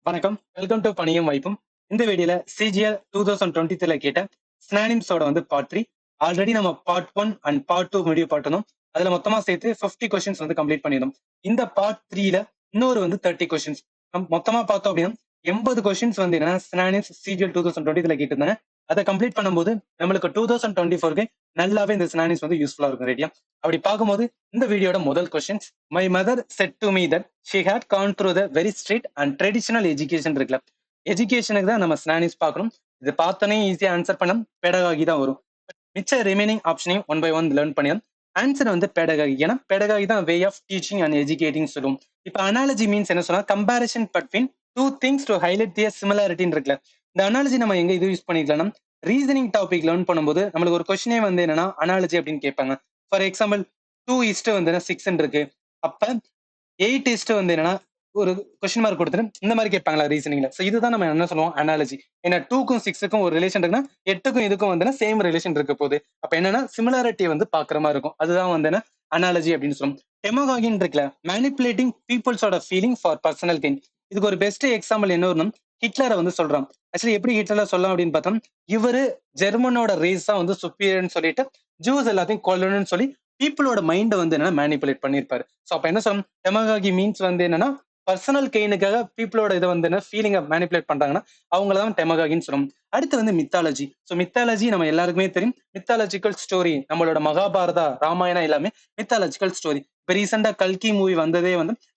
வணக்கம். Welcome to பணியும் வாய்ப்பும். இந்த வீடியோல சிஜிஎல் 2023ல கேட்ட சினானிம்ஸோட பார்ட் 3. ஆல்ரெடி நம்ம பார்ட் 1 அண்ட் பார்ட் 2 வீடியோ பார்த்தோம். அதுல மொத்தமா சேர்த்து 50 கொஸ்டின்ஸ் கம்ப்ளீட் பண்ணிருந்தோம். இந்த பார்ட் 3ல இன்னொரு 30 கொஸ்டின்ஸ். மொத்தமா பார்த்தோம் அப்படின்னா 80 கொஸ்டின்ஸ் என்னன்னா சினானிம்ஸ் சிஜிஎல் 2020ல கேட்டிருந்தாங்க. அதை கம்ப்ளீட் பண்ணும்போது நம்மளுக்கு 2024க்கு நல்லாவே இந்த சினானிம்ஸ் யூஸ்ஃபுல்லா இருக்கும். ரெடியா? அப்படி பார்க்கும்போது இந்த வீடியோட முதல் questions. My mother set to me that she had gone through the very strict and traditional education இருக்குல்ல. எஜுகேஷனுக்கு தான் நம்ம சினானிம்ஸ் பார்க்கணும். இது பார்த்தோன்னே ஈஸியா ஆன்சர் பண்ண பெடகாகி தான் வரும். மிச்ச ரிமைனிங் ஆப்ஷனையும் ஒன் பை ஒன் லேர்ன் பண்ணிடும். Answer pedagogy. ஏன்னா பெடகாகி தான் way of teaching and educating சொல்லுவோம். இப்போ அனாலஜி மீன்ஸ் என்ன சொன்னா comparison between two things to highlight their சிமிலாரிட்டின்னு இருக்குல்ல. இந்த அனாலஜி நம்ம எங்க இது யூஸ் பண்ணிக்கலாம்னா ரீசனிங் டாபிக் லேர்ன் பண்ணும்போது நம்மளுக்கு ஒரு கொஸ்டினே என்னன்னா அனாலஜி அப்படின்னு கேட்பாங்க. ஃபார் எக்ஸாம்பிள் 2:6 இருக்கு. அப்ப 8 என்னன்னா ஒரு கொஸ்டின் மார்க் கொடுத்துட்டு இந்த மாதிரி கேட்பாங்களா ரீசனிங்ல. ஸோ இதுதான் நம்ம என்ன சொல்லுவோம் அனாலஜி. ஏன்னா 2க்கும் 6க்கும் ஒரு ரிலேஷன் இருக்குன்னா 8க்கும் இதுக்கும் சேம் ரிலேஷன் இருக்க போகுது. அப்ப என்னன்னா சிமிலாரிட்டி பாக்குற மாதிரி இருக்கும். அதுதான் அனாலஜி அப்படின்னு சொல்லுவோம். டெமோகாகின்னு இருக்குல்ல, மேனிப்புலேட்டிங் பீப்புள்ஸோட ஃபீலிங் ஃபார் பர்சனல் கெயின். இதுக்கு ஒரு பெஸ்ட் எக்ஸாம்பிள் என்ன வரணும், ஹிட்லரை சொல்றான். ஆக்சுவலி எப்படி ஹிட்லரை சொல்லலாம் அப்படின்னு பார்த்தோம், இவரு ஜெர்மனோட ரேஸ் தான் சுப்பீரியர்னு சொல்லிட்டு ஜூஸ் எல்லாத்தையும் கொல்லணும்னு சொல்லி பீப்புளோட மைண்டை என்னன்னா மேனிப்புலேட் பண்ணிருப்பாரு. ஸோ அப்ப என்ன சொல்லணும், டெமகாகி மீன்ஸ் என்னன்னா பர்சனல் கெயினுக்காக பீப்புளோட இதை ஃபீலிங்கை மேனிப்புலேட் பண்றாங்கன்னா அவங்களதான் டெமகாகின்னு சொல்லணும். அடுத்து மித்தாலஜி. ஸோ மித்தாலஜி நம்ம எல்லாருக்குமே தெரியும். மித்தாலஜிக்கல் ஸ்டோரி நம்மளோட மகாபாரதா ராமாயணம் எல்லாமே மித்தாலஜிக்கல் ஸ்டோரி. இப்போ ரீசெண்டா கல்கி மூவி வந்ததே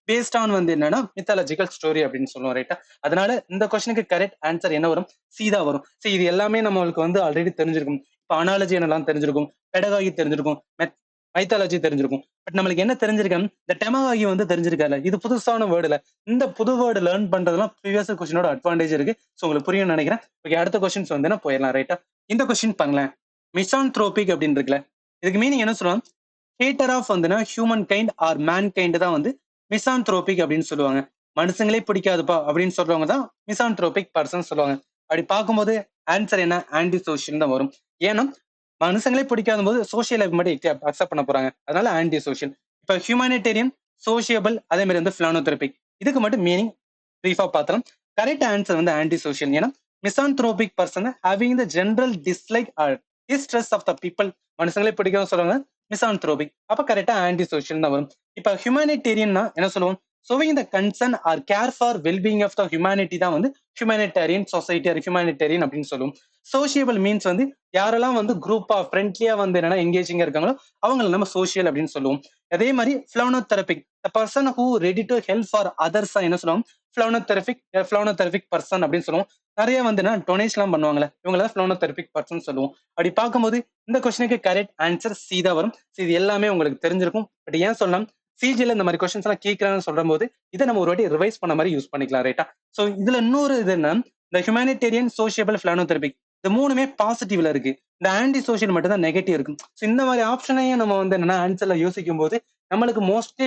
பேஸ்ட் ஆன் என்னன்னா மித்தாலஜிக்கல் ஸ்டோரி அப்படின்னு சொல்லுவோம். ரைட்டா? அதனால இந்த கொஸ்டினுக்கு கரெக்ட் ஆன்சர் என்ன வரும், சீதா வரும். ஸோ இது எல்லாமே நம்மளுக்கு ஆல்ரெடி தெரிஞ்சிருக்கும். இப்போ அனாலஜி என்னெல்லாம் தெரிஞ்சிருக்கும், பெடகாகி தெரிஞ்சிருக்கும், மைத்தாலஜி தெரிஞ்சிருக்கும். பட் நம்மளுக்கு என்ன தெரிஞ்சிருக்கேன், இந்த டெமகாகி தெரிஞ்சிருக்காரு. இது புதுசான வேர்டுல. இந்த புது வேர்டு லேர்ன் பண்றதுலாம் ப்ரீவியஸ் கொஸ்டினோட அட்வான்டேஜ் இருக்கு. ஸோ உங்களுக்கு புரியும்னு நினைக்கிறேன். ஓகே, அடுத்த கொஸ்டின்ஸ் போயிடலாம். ரைட்டா? இந்த கொஸ்டின் பாங்களேன், மிசான்த்ரோபிக் அப்படின்னு இருக்குல்ல, இதுக்கு மீனிங் என்ன சொல்லுவாங்க, hater of humankind or mankind தான் மிசான்த்ரோபிக் அப்படின்னு சொல்லுவாங்க. மனுஷங்களே பிடிக்காதுப்பா அப்படின்னு சொல்றவங்க தான் மிசான்த்ரோபிக் பர்சன் சொல்லுவாங்க. அப்படி பார்க்கும்போது ஆன்சர் என்ன, ஆன்டி சோஷியல் தான் வரும். ஏன்னா மனுஷங்களே பிடிக்காத போது சோசியல் லைஃப் மட்டும் அக்செப்ட் பண்ண போறாங்க. அதனால ஆன்டி சோஷியல். இப்ப ஹியூமானிட்டேரியன், சோசியபிள், அதே மாதிரி பிளானோதெரபிக். இதுக்கு மட்டும் மீனிங் பிரீஃபா பார்த்தலாம். Correct answer anti social. ஏன்னா misanthropic person having the general dislike or distress of the people. மனுஷங்களே பிடிக்காத சொல்றாங்க மிசான்த்ரோபிக். அப்ப கரெக்டா ஆன்டி சோஷியல் தான் வரும். இப்ப ஹியூமானிட்டேரியன்னா என்ன சொல்லுவோம், showing the concern or care for wellbeing of the humanity தான் ஹியூமானிட்டேரியன் சொசைட்டி ஆர் ஹியூமானிட்டேரியன் அப்படின்னு சொல்லுவோம். சோசியபிள் மீன்ஸ் யாரெல்லாம் குரூப்பா ஃப்ரெண்ட்லியா என்னன்னா எங்கேஜிங்கா இருக்காங்களோ அவங்களை நம்ம சோசியல் அப்படின்னு சொல்லுவோம். அதே மாதிரி philanthropic, the person who ready to help for others என்ன சொல்லுவோம், பிளவனோதெரபிக் பர்சன் அப்படின்னு சொல்லுவோம். நிறைய டொனேஷன் எல்லாம் பண்ணுவாங்களே இவங்கள பிளவனோதெரபிக் பர்சன் சொல்லுவோம். அப்படி பார்க்கும்போது இந்த கொஸ்டினுக்கு கரெக்ட் ஆன்சர் சி தான் வரும். இது எல்லாமே உங்களுக்கு தெரிஞ்சிருக்கும். பட் ஏன் சொல்லலாம், சிஜில இந்த மாதிரி கொஸ்டின்ஸ் எல்லாம் கேட்கறான்னு சொல்ற போது இதை நம்ம ஒரு வாட்டி ரிவைஸ் பண்ண மாதிரி யூஸ் பண்ணிக்கலாம். ரைட்டா? சோ இதுல இன்னொரு இது என்ன, இந்த ஹியூமானிட்டேரியன், சோசியபிள், பிளானோதெரபிக் இந்த மூணுமே பாசிட்டிவ்ல இருக்கு. இந்த ஆன்டி சோஷியல் மட்டும் தான் நெகட்டிவ் இருக்கு. ஸோ இந்த மாதிரி ஆப்ஷனையும் நம்ம என்னன்னா ஆன்சர்ல யோசிக்கும் போது நம்மளுக்கு மோஸ்ட்லி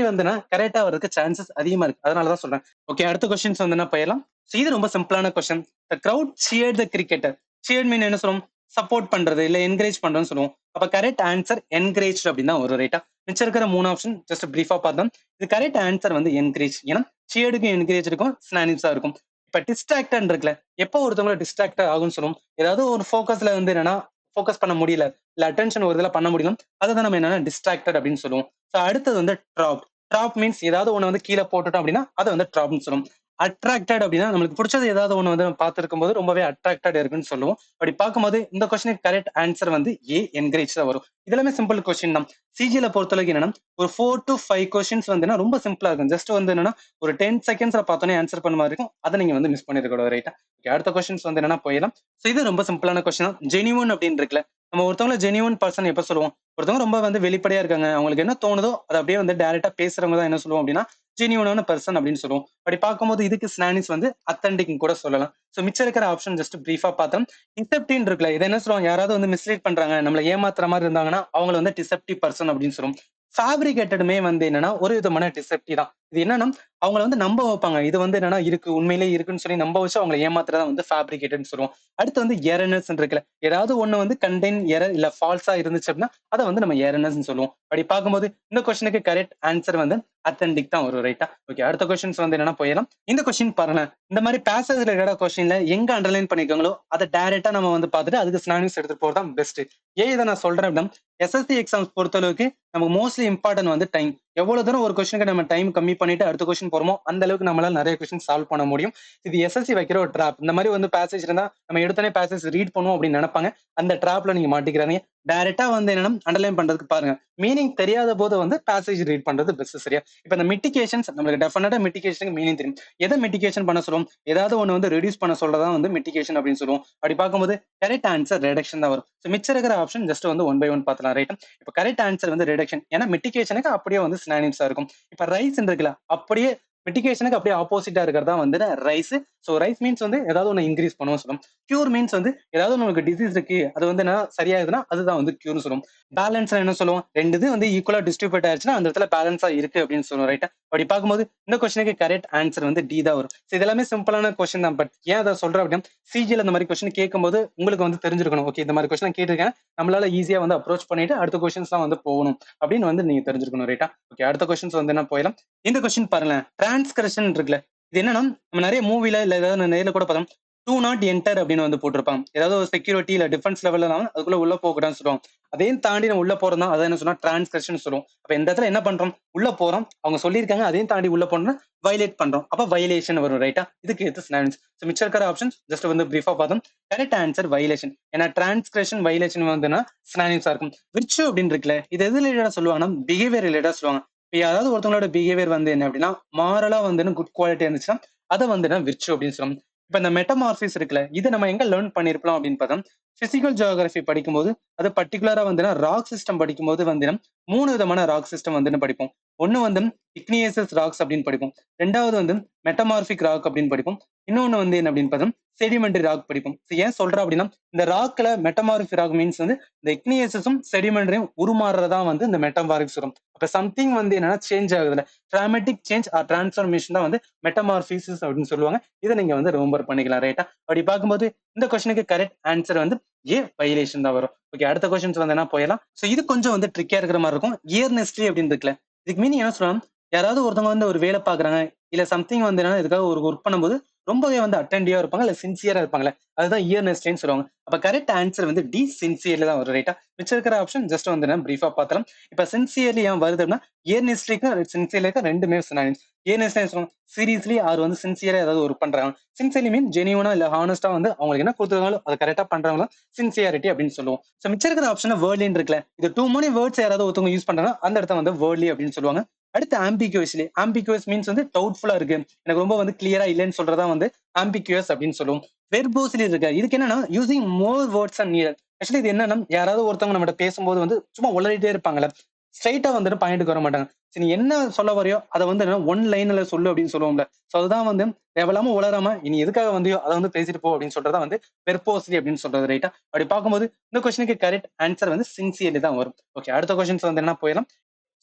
கரெக்டா வரதுக்கு சான்சஸ் அதிகமா இருக்கு. அதனாலதான் சொல்றேன். ஓகே, அடுத்த கொஸ்டின்ஸ் போயிடலாம். ஸோ இது ரொம்ப சிம்பிளான question. The crowd cheered the cricketer. Cheered mean என்ன சொல்லுவோம், சப்போர்ட் பண்றது இல்ல என்கரேஜ் பண்றதுன்னு சொல்லுவோம். அப்ப கரெக்ட் ஆன்சர் என்கரேஜ் அப்படின்னு தான் ஒரு. ரைட்டா? மிச்சம் இருக்கிற 3 ஆப்ஷன் ஜஸ்ட் பிரீஃபா பார்த்தோம். இது கரெக்ட் ஆன்சர் என்கரேஜ். ஏன்னா சியர்டுக்கும் என்கரேஜ் இருக்கும், ஸ்னானிப்ஸா இருக்கும். இப்ப டிஸ்ட்ராக்ட் இருக்குல்ல, எப்போ ஒருத்தவங்க டிஸ்ட்ராக்ட் ஆகும்னு சொல்லுவோம், ஏதாவது ஒரு ஃபோக்கஸ்ல என்னன்னா ஃபோக்கஸ் பண்ண முடியல, இல்ல அட்டென்ஷன் ஒரு இதுல பண்ண முடியும், அதை தான் நம்ம என்னன்னா டிஸ்ட்ராக்டட் அப்படின்னு சொல்லுவோம். ஸோ அடுத்தது ட்ராப். ட்ராப் மீன்ஸ் ஏதாவது ஒண்ணு கீழே போட்டுட்டோம் அப்படின்னா அதை ட்ராப்னு சொல்லுவோம். அட்ராக்டட் அப்படின்னா நம்மளுக்கு பிடிச்சது ஏதாவது ஒண்ணு பார்த்திருக்கும் போது ரொம்பவே அட்ராக்டட் இருக்குன்னு சொல்லுவோம். அப்படி பார்க்கும்போது இந்த கொஸ்டினுக்கு கரெக்ட் ஆன்சர் ஏ என்கரேஜ் தான் வரும். இதெல்லாமே சிம்பிள் கொஸ்டின் தான். சிஜில பொறுத்தளவுக்கு என்னன்னா ஒரு 4 to 5 கொஸ்டின்ஸ் ரொம்ப சிம்பிளா இருக்கும். ஜஸ்ட் என்னன்னா ஒரு 10 செகண்ட்ஸ்ல பார்த்தோன்னே ஆன்சர் பண்ண மாதிரி இருக்கும். அதை நீங்க மிஸ் பண்ணிருக்க. ரைட்டா? அடுத்த கொஸ்டின்ஸ் என்னன்னா போயிடலாம். ஸோ இது ரொம்ப சிம்பிளான கொஸ்டின் தான். ஜெனியூன் அப்படின்னு இருக்குல்ல, நம்ம ஒருத்தவங்களை ஜெனியூன் பர்சன் எப்ப சொல்லுவோம், ஒருத்தவங்க ரொம்ப வெளிப்படையா இருக்காங்க, அவங்களுக்கு என்ன தோணுதோ அதை அப்படியே டைரக்டா பேசுறவங்க தான் என்ன சொல்லுவோம் அப்படின்னா ஜெனியூனான பர்சன் அப்படின்னு சொல்லுவோம். அப்படி பார்க்கும்போது இதுக்கு ஸ்னானிஸ் அத்தன்டிக் கூட சொல்லலாம். சோ மிச்சம் இருக்கிற ஆப்ஷன் ஜஸ்ட் பிரீஃபா பார்த்தோம். டிசெப்டிவ் இருக்குல்ல, இதை என்ன சொல்லுவாங்க, யாராவது மிஸ்லீட் பண்றாங்க, நம்மள ஏமாத்துற மாதிரி இருந்தாங்கன்னா அவங்களை டிசெப்டிவ் பர்சன் அப்படின்னு சொல்லுவோம். ஃபேப்ரிகேட்டடுமே என்னன்னா ஒரு விதமான டிசெப்டி தான். இது என்னன்னா அவங்கள நம்ப வைப்பாங்க. இது என்னன்னா இருக்கு, உண்மையிலே இருக்குன்னு சொல்லி நம்ப வச்சு அவங்களை ஏமாத்துறதா ஃபேப்ரிகேட்டட்னு சொல்லுவோம். அடுத்து எரர்னஸ் இருக்குல்ல, ஏதாவது ஒண்ணு கண்டெயின் எரர் இல்ல ஃபால்ஸா இருந்துச்சு அப்படின்னா அதை நம்ம எரர்னஸ் சொல்லுவோம். அப்படி பார்க்கும்போது இந்த கொஸ்டினுக்கு கரெக்ட் ஆன்சர் அத்தன்டிக் தான் வரும் ரைட்டா. ஓகே, அடுத்த கொஸ்டின்ஸ் வந்து என்னன்னா போயிடலாம். இந்த கொஸ்டின் பாருங்க, இந்த மாதிரி பேசேஜ் ரிலேட்டடா கொஸ்டின்ல எங்க அண்டர்லைன் பண்ணிருக்காங்களோ அதை டைரக்டா நம்ம வந்து பார்த்துட்டு அதுக்கு சினானிம்ஸ் எடுத்துட்டு போறது தான் பெஸ்ட். ஏன் இதை நான் சொல்றேன் அப்படின்னா, எஸ்எஸ்சி எக்ஸாம்ஸ் பொறுத்த அளவுக்கு நமக்கு மோஸ்ட்லி இம்பார்ட்டன்ட் வந்து டைம். எவ்வளவு தூரம் ஒரு கொஸ்டினுக்கு நம்ம டைம் கம்மி பண்ணிட்டு அடுத்த கொஸ்டின் போறோமோ அந்த அளவுக்கு நம்மளால நிறைய கொஸ்டின் சால்வ் பண்ண முடியும். இது எஸ்எஸ்சி வைக்கிற ஒரு ட்ராப். இந்த மாதிரி வந்து பேசேஜ் இருந்தா நம்ம எடுத்தனே பேசேஜ் ரீட் பண்ணுவோம் அப்படின்னு நினைப்பாங்க. அந்த ட்ராப்ல நீங்க மாட்டிக்கிறாங்க. டைரக்டா வந்து என்னன்னா அண்டர்லைன் பண்றதுக்கு பாருங்க. மீனிங் தெரியாத போது வந்து பேசேஜ் ரீட் பண்றது பெஸ்ட். சரியா? இப்ப இந்த மிட்டிகேஷன்ஸ் நம்மளுக்கு டெஃபினட்டா மிட்டிகேஷனுக்கு மீனிங் தெரியும். எதை மிட்டிகேஷன் பண்ண சொல்லுவோம்? ஏதாவது ஒண்ணு வந்து ரெடியூஸ் பண்ண சொல்றதா வந்து மிட்டிகேஷன் அப்படின்னு சொல்லுவோம். அப்படி பார்க்கும்போது கரெக்ட் ஆன்சர் ரிடக்ஷன் தான் வரும். ஸோ மிச்சம் இருக்கிற ஆப்ஷன் ஜஸ்ட் வந்து ஒன் பை ஒன் பார்க்கலாம். ரைட்? இப்ப கரெக்ட் ஆன்சர் வந்து ரிடக்ஷன். ஏன்னா மிட்டிகேஷனுக்கு அப்படியே வந்து சினானிம்ஸா இருக்கும். இப்ப ரைஸ் இருக்குல்ல, அப்படியே மிட்டிகேஷனுக்கு அப்படியே ஆப்போசிட்டா இருக்கிறதா வந்து ரைஸ். ஸோ ரைஸ் மீன்ஸ் வந்து ஏதாவது ஒன்று இன்க்ரீஸ் பண்ணுவோம் சொல்லுவோம். கியூர் மீன்ஸ் வந்து ஏதாவது உங்களுக்கு டிசீஸ் இருக்கு அது வந்து என்ன சரியாகுதுன்னா அதுதான் வந்து கியூர்னு சொல்லுவோம். பேலன்ஸ் என்ன சொல்லுவோம்? ரெண்டு இது வந்து ஈக்குவலா டிஸ்ட்ரிபியூட் ஆயிடுச்சுன்னா அந்த இடத்துல பேலன்ஸா இருக்கு அப்படின்னு சொல்லுவோம். ரைட்டா? அப்படி பார்க்கும்போது இந்த கொஸ்டினுக்கு கரெக்ட் ஆன்சர் வந்து டி தான் வரும். இது எல்லாமே சிம்பிளான கொஸ்டின் தான். பட் ஏன் அதை சொல்றேன் அப்படின்னா, சிஜிஎல் இந்த மாதிரி கொஸ்டின் கேட்கும்போது உங்களுக்கு வந்து தெரிஞ்சிருக்கணும். ஓகே, இந்த மாதிரி கொஸ்டின் கேட்டிருக்கேன், நம்மளால ஈஸியா வந்து அப்ரோச் பண்ணிட்டு அடுத்த கொஸ்டின்ஸ் தான் வந்து போகணும் அப்படின்னு வந்து நீங்க தெரிஞ்சிருக்கணும். ரைட்டா? ஓகே, அடுத்த கொஸ்டின்ஸ் வந்து என்ன போயிடலாம். இந்த கொஸ்டின் பாருங்க, டிரான்ஸ்கிரிப்ஷன் இருக்குல்ல, இது என்னன்னா நம்ம நிறைய மூவில இல்ல ஏதாவது நேரில் கூட பார்த்தோம், டூ நாட் என்டர் அப்படின்னு வந்து போட்டிருப்பாங்க. ஏதாவது ஒரு செக்யூரிட்டி இல்ல டிஃபென்ஸ் லெவல்ல அதுக்குள்ள உள்ள போகக்கூடாதுன்னு சொல்லுவாங்க. அதையும் தாண்டி நம்ம உள்ள போறோம் தான் அதை என்ன சொன்னா டிரான்ஸ்கிரிப்ஷன் சொல்லுவோம். அப்ப இந்த இடத்துல என்ன பண்றோம்? உள்ள போறோம், அவங்க சொல்லியிருக்காங்க, அதையும் தாண்டி உள்ள போனோம்னா வயலேட் பண்றோம். அப்ப வயலேஷன் வரும். ரைட்டா? இதுக்கு எடுத்து சினானிம்ஸ். மிச்சம் இருக்கிற ஆப்ஷன் ஜஸ்ட் வந்து பிரீஃபா பார்த்தோம். Correct answer violation. ஏன்னா டிரான்ஸ்கிரிப்ஷன் வயலேஷன் வந்துன்னா சினானிம்ஸா இருக்கும். விர்ச்சு அப்படின்னு இருக்குல்ல, இது எது ரிலேட்டடா சொல்லுவாங்கன்னா பிஹேவியர் ரிலேட்டடா சொல்லுவாங்க. இப்ப யாராவது ஒருத்தவங்களோட பிஹேவியர் வந்து என்ன அப்படின்னா மாரலா வந்து குட் குவாலிட்டி இருந்துச்சுன்னா அதை வந்து விர்ச்சு அப்படின்னு சொல்லுவாங்க. இப்ப இந்த மெட்டமார்பிஸ் இருக்குல்ல, இது நம்ம எங்க லேர்ன் பண்ணிருக்கலாம் அப்படின்னு பார்த்தா, பிசிக்கல் ஜியோகிராஃபி படிக்கும்போது அது பர்டிகுலரா வந்து ராக் சிஸ்டம் படிக்கும்போது வந்து 3 விதமான ராக் சிஸ்டம் வந்து படிப்போம். ஒன்னு வந்து இக்னியேசஸ் ராக்ஸ் அப்படின்னு படிப்போம். ரெண்டாவது வந்து மெட்டமார்பிக் ராக் அப்படின்னு படிப்போம். இன்னொன்னு வந்து என்ன அப்படின்னு பார்த்தா செடிமெண்டரி ராக் படிப்போம். ஏன் சொல்றேன் அப்படின்னா, இந்த ராக்ல மெட்டமார்பிக் ராக் மீன்ஸ் வந்து இந்த இக்னியேசஸும் செடிமெண்டரியும் உருமாறுறதா வந்து இந்த மெட்டமார்பிக்ஸ் வரும். அப்ப சம்திங் வந்து என்னன்னா change ஆகுதுல, dramatic change R transformation தான் வந்து மெட்டமார்பிசிஸ் அப்படின்னு சொல்லுவாங்க. இதை நீங்க வந்து ரிமெம்பர் பண்ணிக்கலாம். ரைட்டா? அப்படி பார்க்கும்போது இந்த கொஸ்டினுக்கு கரெக்ட் ஆன்சர் வந்து ஏ வயலேஷன் தான் வரும். ஓகே, அடுத்த கொஸ்டின்ஸ் வந்து என்ன போயிடலாம். சோ இது கொஞ்சம் வந்து ட்ரிக்கியா இருக்கிற மாதிரி இருக்கும். இயர்னெஸ்ட்லி அப்படின்னு இருக்குல்ல, இதுக்கு மீனிங் என்ன சொல்லலாம்? யாராவது ஒருத்தவங்க வந்து ஒரு வேலை பாக்குறாங்க இல்ல சம்திங் வந்து என்ன இதுக்காக ஒரு ஒர்க் பண்ணும்போது ரொம்பவே வந்து அட்டென்டிவா இருப்பாங்க இல்ல சின்சியரா இருப்பாங்கல்ல, அதுதான் இயர்னெஸ்ட்னு சொல்லுவாங்க. அப்ப கரெக்ட் ஆன்சர் வந்து டி சின்சியர்ல தான் வரும். ரைட்டா? மிச்சம் இருக்கிற ஆப்ஷன் ஜஸ்ட் வந்து பிரீஃபா பார்த்தலாம். இப்ப சின்சியர்லி ஏன் வருது அப்படின்னா, இயர்னெஸ்ட்லிக்கும் சின்சியர்லிக்கும் ரெண்டுமே சினானிம்ஸ். இயர்னெஸ்ட்லி சொல்லுவாங்க சீரியஸ்லி ஆர் வந்து சின்சியரா ஏதாவது ஒர்க் பண்றாங்க. சின்சியர்லி மீன் ஜெனியூனா இல்ல ஹானஸ்டா வந்து அவங்களுக்கு என்ன கொடுத்துருக்காங்களோ அதை கரெக்டா பண்றவங்க சின்சியாரிட்டி அப்படின்னு சொல்லுவோம். சோ மிச்சம் இருக்கிற ஆப்ஷன் வேர்ட்லின்னு இருக்குல்ல, இது டூ மணி வேர்ட்ஸ் யாராவது ஒருத்தவங்க யூஸ் பண்றாங்க அந்த இடத்த வந்து வேர்ட்லி அப்படின்னு சொல்லுவாங்க. அடுத்து ஆம்பிகுவஸ்லி. ஆம்பிகுவஸ் மீன்ஸ் வந்து டவுட்ஃபுல்லா இருக்கு, எனக்கு ரொம்ப வந்து கிளியரா இல்லைன்னு சொல்றதா வந்து ஆம்பிகுவஸ் அப்படின்னு சொல்லுவோம். வெர்போஸ்லி இருக்கு, இதுக்கு என்னன்னா using more words and needed. Actually இது என்னன்னா யாராவது ஒருத்தவங்க நம்மகிட்ட பேசும்போது வந்து சும்மா உளறிட்டே இருப்பாங்கல்ல, ஸ்ட்ரைட்டா வந்துட்டு பாயிண்ட்டுக்கு வர மாட்டாங்க. சரி, நீ என்ன சொல்ல வரையோ அதை வந்து ஒன் லைன்ல சொல்லு அப்படின்னு சொல்லுவோம்ல. சோ அதுதான் வந்து தேவையில்லாம உளராம இனி எதுக்காக வந்தியோ அதை வந்து பேசிட்டு போ அப்படின்னு சொல்றதா வந்து வெர்போஸ்லி அப்படின்னு சொல்றது. ரைட்டா? அப்படி பார்க்கும்போது இந்த கொஸ்டினுக்கு கரெக்ட் ஆன்சர் வந்து சின்சியர்லி தான் வரும். ஓகே, அடுத்த கொஸ்டின்ஸ் வந்து என்ன போயிடலாம்.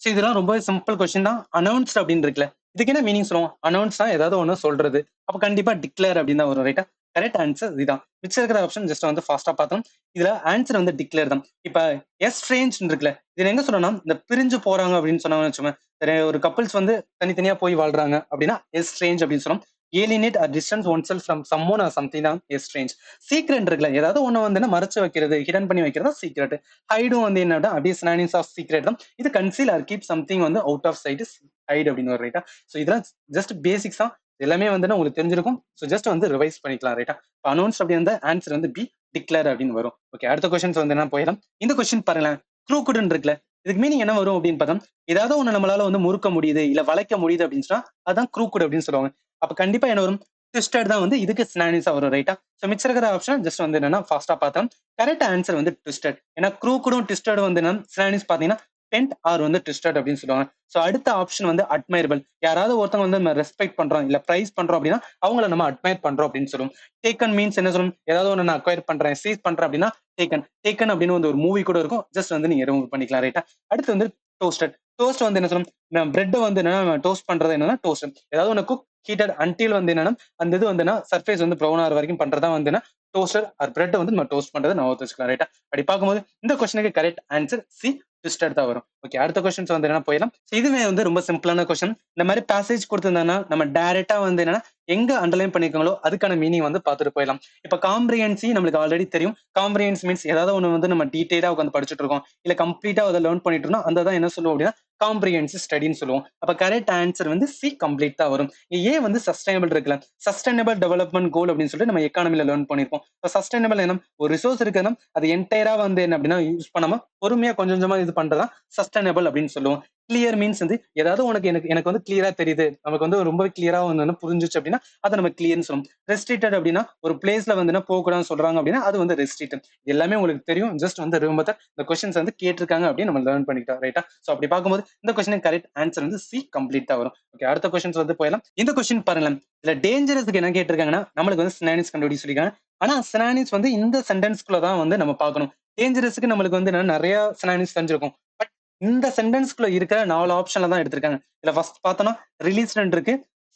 சோ இதெல்லாம் ரொம்ப சிம்பிள் கொஸ்டின் தான். அனௌன்ஸ்ட் அப்படின்னு இருக்குல்ல, இதுக்கு என்ன மீனிங் சொல்லுவோம்? அனௌன்ஸ்னா ஏதாவது ஒண்ணு சொல்றது. அப்ப கண்டிப்பா டிக்ளேர் அப்படின்னு தான் வரும். ரைட்டா? கரெக்ட் ஆன்சர் இதுதான். மிச்சம் இருக்கிற ஆப்ஷன் ஜஸ்ட் வந்து ஃபாஸ்டா பார்த்தோம். இதுல ஆன்சர் வந்து டிக்ளேர் தான். இப்ப எஸ்ட்ரேஞ்ச் இருக்குல்ல, இது எங்க சொல்லணும்னா இந்த பிரிஞ்சு போறாங்க அப்படின்னு சொன்னாங்கன்னு வச்சுக்கோங்க. ஒரு கப்பிள்ஸ் வந்து தனித்தனியா போய் வாழ்றாங்க அப்படின்னா எஸ்ட்ரேஞ்ச் அப்படின்னு சொல்றோம். Alienate or distance oneself from someone or something தான் எஸ்ட்ரேஞ்ச். சீக்ரெட் இருக்குல்ல, ஏதாவது ஒண்ணு வந்து மறைச்சு வைக்கிறது, ஹிடன் பண்ணி வைக்கிறது தான் சீக்ரெட். ஹைடும் வந்து என்னடா அப்படியே சினானிம்ஸ் ஆஃப் சீக்ரெட் தான். இது கன்சீல் ஆர் கீப் சம்திங் வந்து out of sight is hide அப்படின்னு வரும். ரைட்டா? சோ இதெல்லாம் ஜஸ்ட் பேசிக்ஸ் தான். எல்லாமே வந்து உங்களுக்கு தெரிஞ்சிருக்கும். சோ ஜஸ்ட் வந்து ரிவைஸ் பண்ணிக்கலாம். ரைட்டா? அனௌன்ஸ் அப்படி இருந்தா ஆன்சர் வந்து பி டிக்ளேர் அப்படின்னு வரும். ஓகே, அடுத்த கொஸ்டின்ஸ் வந்து என்ன போயிடலாம். இந்த கொஸ்டின் பாருங்களேன், க்ரூக்குடன் இருக்குல்ல, இதுக்கு மீனிங் என்ன வரும் அப்படின்னு பார்த்தா, ஏதாவது ஒண்ணு நம்மளால வந்து முறுக்க முடியுது இல்ல வளைக்க முடியுது அப்படின்னு சொன்னா அதான் க்ரூக்குட் அப்படின்னு சொல்லுவாங்க. அப்ப கண்டிப்பா என்ன வரும்? ட்விஸ்டட் தான் வந்து இதுக்கு சினானிம்ஸா வரும். ரைட்டா? சோ மிச்சம் இருக்கிற ஆப்ஷன் ஜஸ்ட் வந்து என்னன்னா ஃபாஸ்டா பார்த்தோம். கரெக்ட் ஆன்சர் வந்து ட்விஸ்டட். ஏன்னா க்ரூக்குடும் ட்விஸ்டடும் வந்து என்ன சினானிம்ஸ் பாத்தீங்கன்னா டென்ட் ஆர் வந்து ட்விஸ்டட் அப்படின்னு சொல்லுவாங்க. சோ அடுத்த ஆப்ஷன் வந்து அட்மைரபிள். யாராவது ஒருத்தவங்க வந்து நம்ம ரெஸ்பெக்ட் பண்றோம் இல்ல பிரைஸ் பண்றோம் அப்படின்னா அவங்கள நம்ம அட்மைர் பண்றோம் அப்படின்னு சொல்லுவோம். டேக்கன் மீன்ஸ் என்ன சொல்லும்? ஏதாவது ஒன்று நான் அக்வயர் பண்றேன் சீஸ் பண்றேன் அப்படின்னா டேக்கன். டேக்கன் அப்படின்னு வந்து ஒரு மூவி கூட இருக்கும். ஜஸ்ட் வந்து நீங்க ரிமூவ் பண்ணிக்கலாம். ரைட்டா? அடுத்து வந்து டோஸ்டட். டோஸ்ட் வந்து என்ன சொல்லும்? பிரெட் வந்து என்னன்னா டோஸ்ட் பண்றது என்னன்னா டோஸ்ட். ஏதாவது ஒன்று குக் ஹீட்டட் அன்டில் வந்து என்னன்னா அந்த இது வந்து சர்ஃபேஸ் வந்து ப்ரௌன் ஆகிற வரைக்கும் பண்றதா வந்து டோஸ்டர் ஆர் பிரெட் வந்து நம்ம டோஸ்ட் பண்றது நம்ம வச்சுக்கலாம். ரைட்டா? அப்படி பார்க்கும்போது இந்த கொஸ்டினுக்கு கரெக்ட் ஆன்சர் சி ட்விஸ்டட் தான் வரும். ஓகே, அடுத்த கொஸ்டின்ஸ் வந்து என்னன்னா போயிடலாம். இதுவே வந்து ரொம்ப சிம்பிளான கொஸ்டின். இந்த மாதிரி பேசேஜ் கொடுத்திருந்தாங்கன்னா நம்ம டைரக்டா வந்து என்னன்னா எங்க அண்டர்லைன் பண்ணிருக்காங்களோ அதுக்கான மீனிங் வந்து பார்த்துட்டு போயிடலாம். இப்ப காம்ப்ரிஹென்சி நம்மளுக்கு ஆல்ரெடி தெரியும். காம்ப்ரிஹென்ஸ் மீன்ஸ் ஏதாவது ஒண்ணு வந்து நம்ம டீடைலா உட்காந்து படிச்சுட்டு இருக்கோம், இல்ல கம்ப்ளீட்டா அதை லேர்ன் பண்ணிட்டு இருக்கோம், அந்த தான் என்ன சொல்லுவோம் அப்படின்னா காம்ப்ரிஹென்சிவ் ஸ்டடின்னு சொல்லுவோம். அப்ப கரெக்ட் ஆன்சர் வந்து சி கம்ப்ளீட் தான் வரும். ஏன் வந்து சஸ்டைனபிள் இருக்குல்ல, சஸ்டைனபிள் டெவலப்மெண்ட் கோல் அப்படின்னு சொல்லிட்டு நம்ம எக்கானமில லேர்ன் பண்ணிருப்போம். இப்போ சஸ்டைனபிள் என்ன, ஒரு ரிசோர்ஸ் இருக்குன்னா அது என்டையரா வந்து என்ன அப்படின்னா யூஸ் பண்ணாம பொறுமையா கொஞ்சம் கொஞ்சமா இது பண்றதா சஸ்டைனபிள் அப்படின்னு சொல்லுவோம். கிளியர் மீன்ஸ் வந்து ஏதாவது உனக்கு எனக்கு எனக்கு வந்து கிளியரா தெரியுது, நமக்கு வந்து ரொம்ப கிளியரா வந்து புரிஞ்சுச்சு அப்படின்னா அதை நம்ம கிளியர்னு சொல்லுவோம். ரெஸ்ட்ரிக்டட் அப்படின்னா ஒரு பிளேஸ்ல வந்து போக கூடாதுன்னு சொல்றாங்க அப்படின்னா அது வந்து ரெஸ்ட்ரிக்டட். எல்லாமே உங்களுக்கு தெரியும். ஜஸ்ட் வந்து ரிமெம்பர் தட் இந்த கொஸ்டின்ஸ் வந்து கேட்டிருக்காங்க அப்படின்னு நம்ம லேர்ன் பண்ணிக்கிட்டோம். ரைட்டா? சோ அப்படி பார்க்கும்போது இந்த கொஸ்டின் கரெக்ட் ஆன்சர் வந்து சி கம்ப்ளீட்டா வரும். ஓகே, அடுத்த கொஸ்டின்ஸ் வந்து போயிடலாம். இந்த கொஸ்டின் பாருங்களேன். இதுல டேஞ்சரஸ்க்கு என்ன கேட்டிருக்காங்கன்னா நம்மளுக்கு வந்து சினானிம்ஸ் கண்டுபிடி சொல்லிருக்காங்க. ஆனா சினானிம்ஸ் வந்து இந்த சென்டென்ஸ்குள்ள தான் வந்து நம்ம பார்க்கணும். டேஞ்சரஸ்க்கு நம்மளுக்கு வந்து நிறைய சினானிம்ஸ் தெரிஞ்சிருக்கும். பட் இந்த சென்டென்ஸ்குள்ள இருக்கிற 4 ஆப்ஷன்ல தான் எடுத்திருக்காங்க. இதுல ஃபர்ஸ்ட் பார்த்தோம்னா ரிலீஸ்ட் இருக்கு,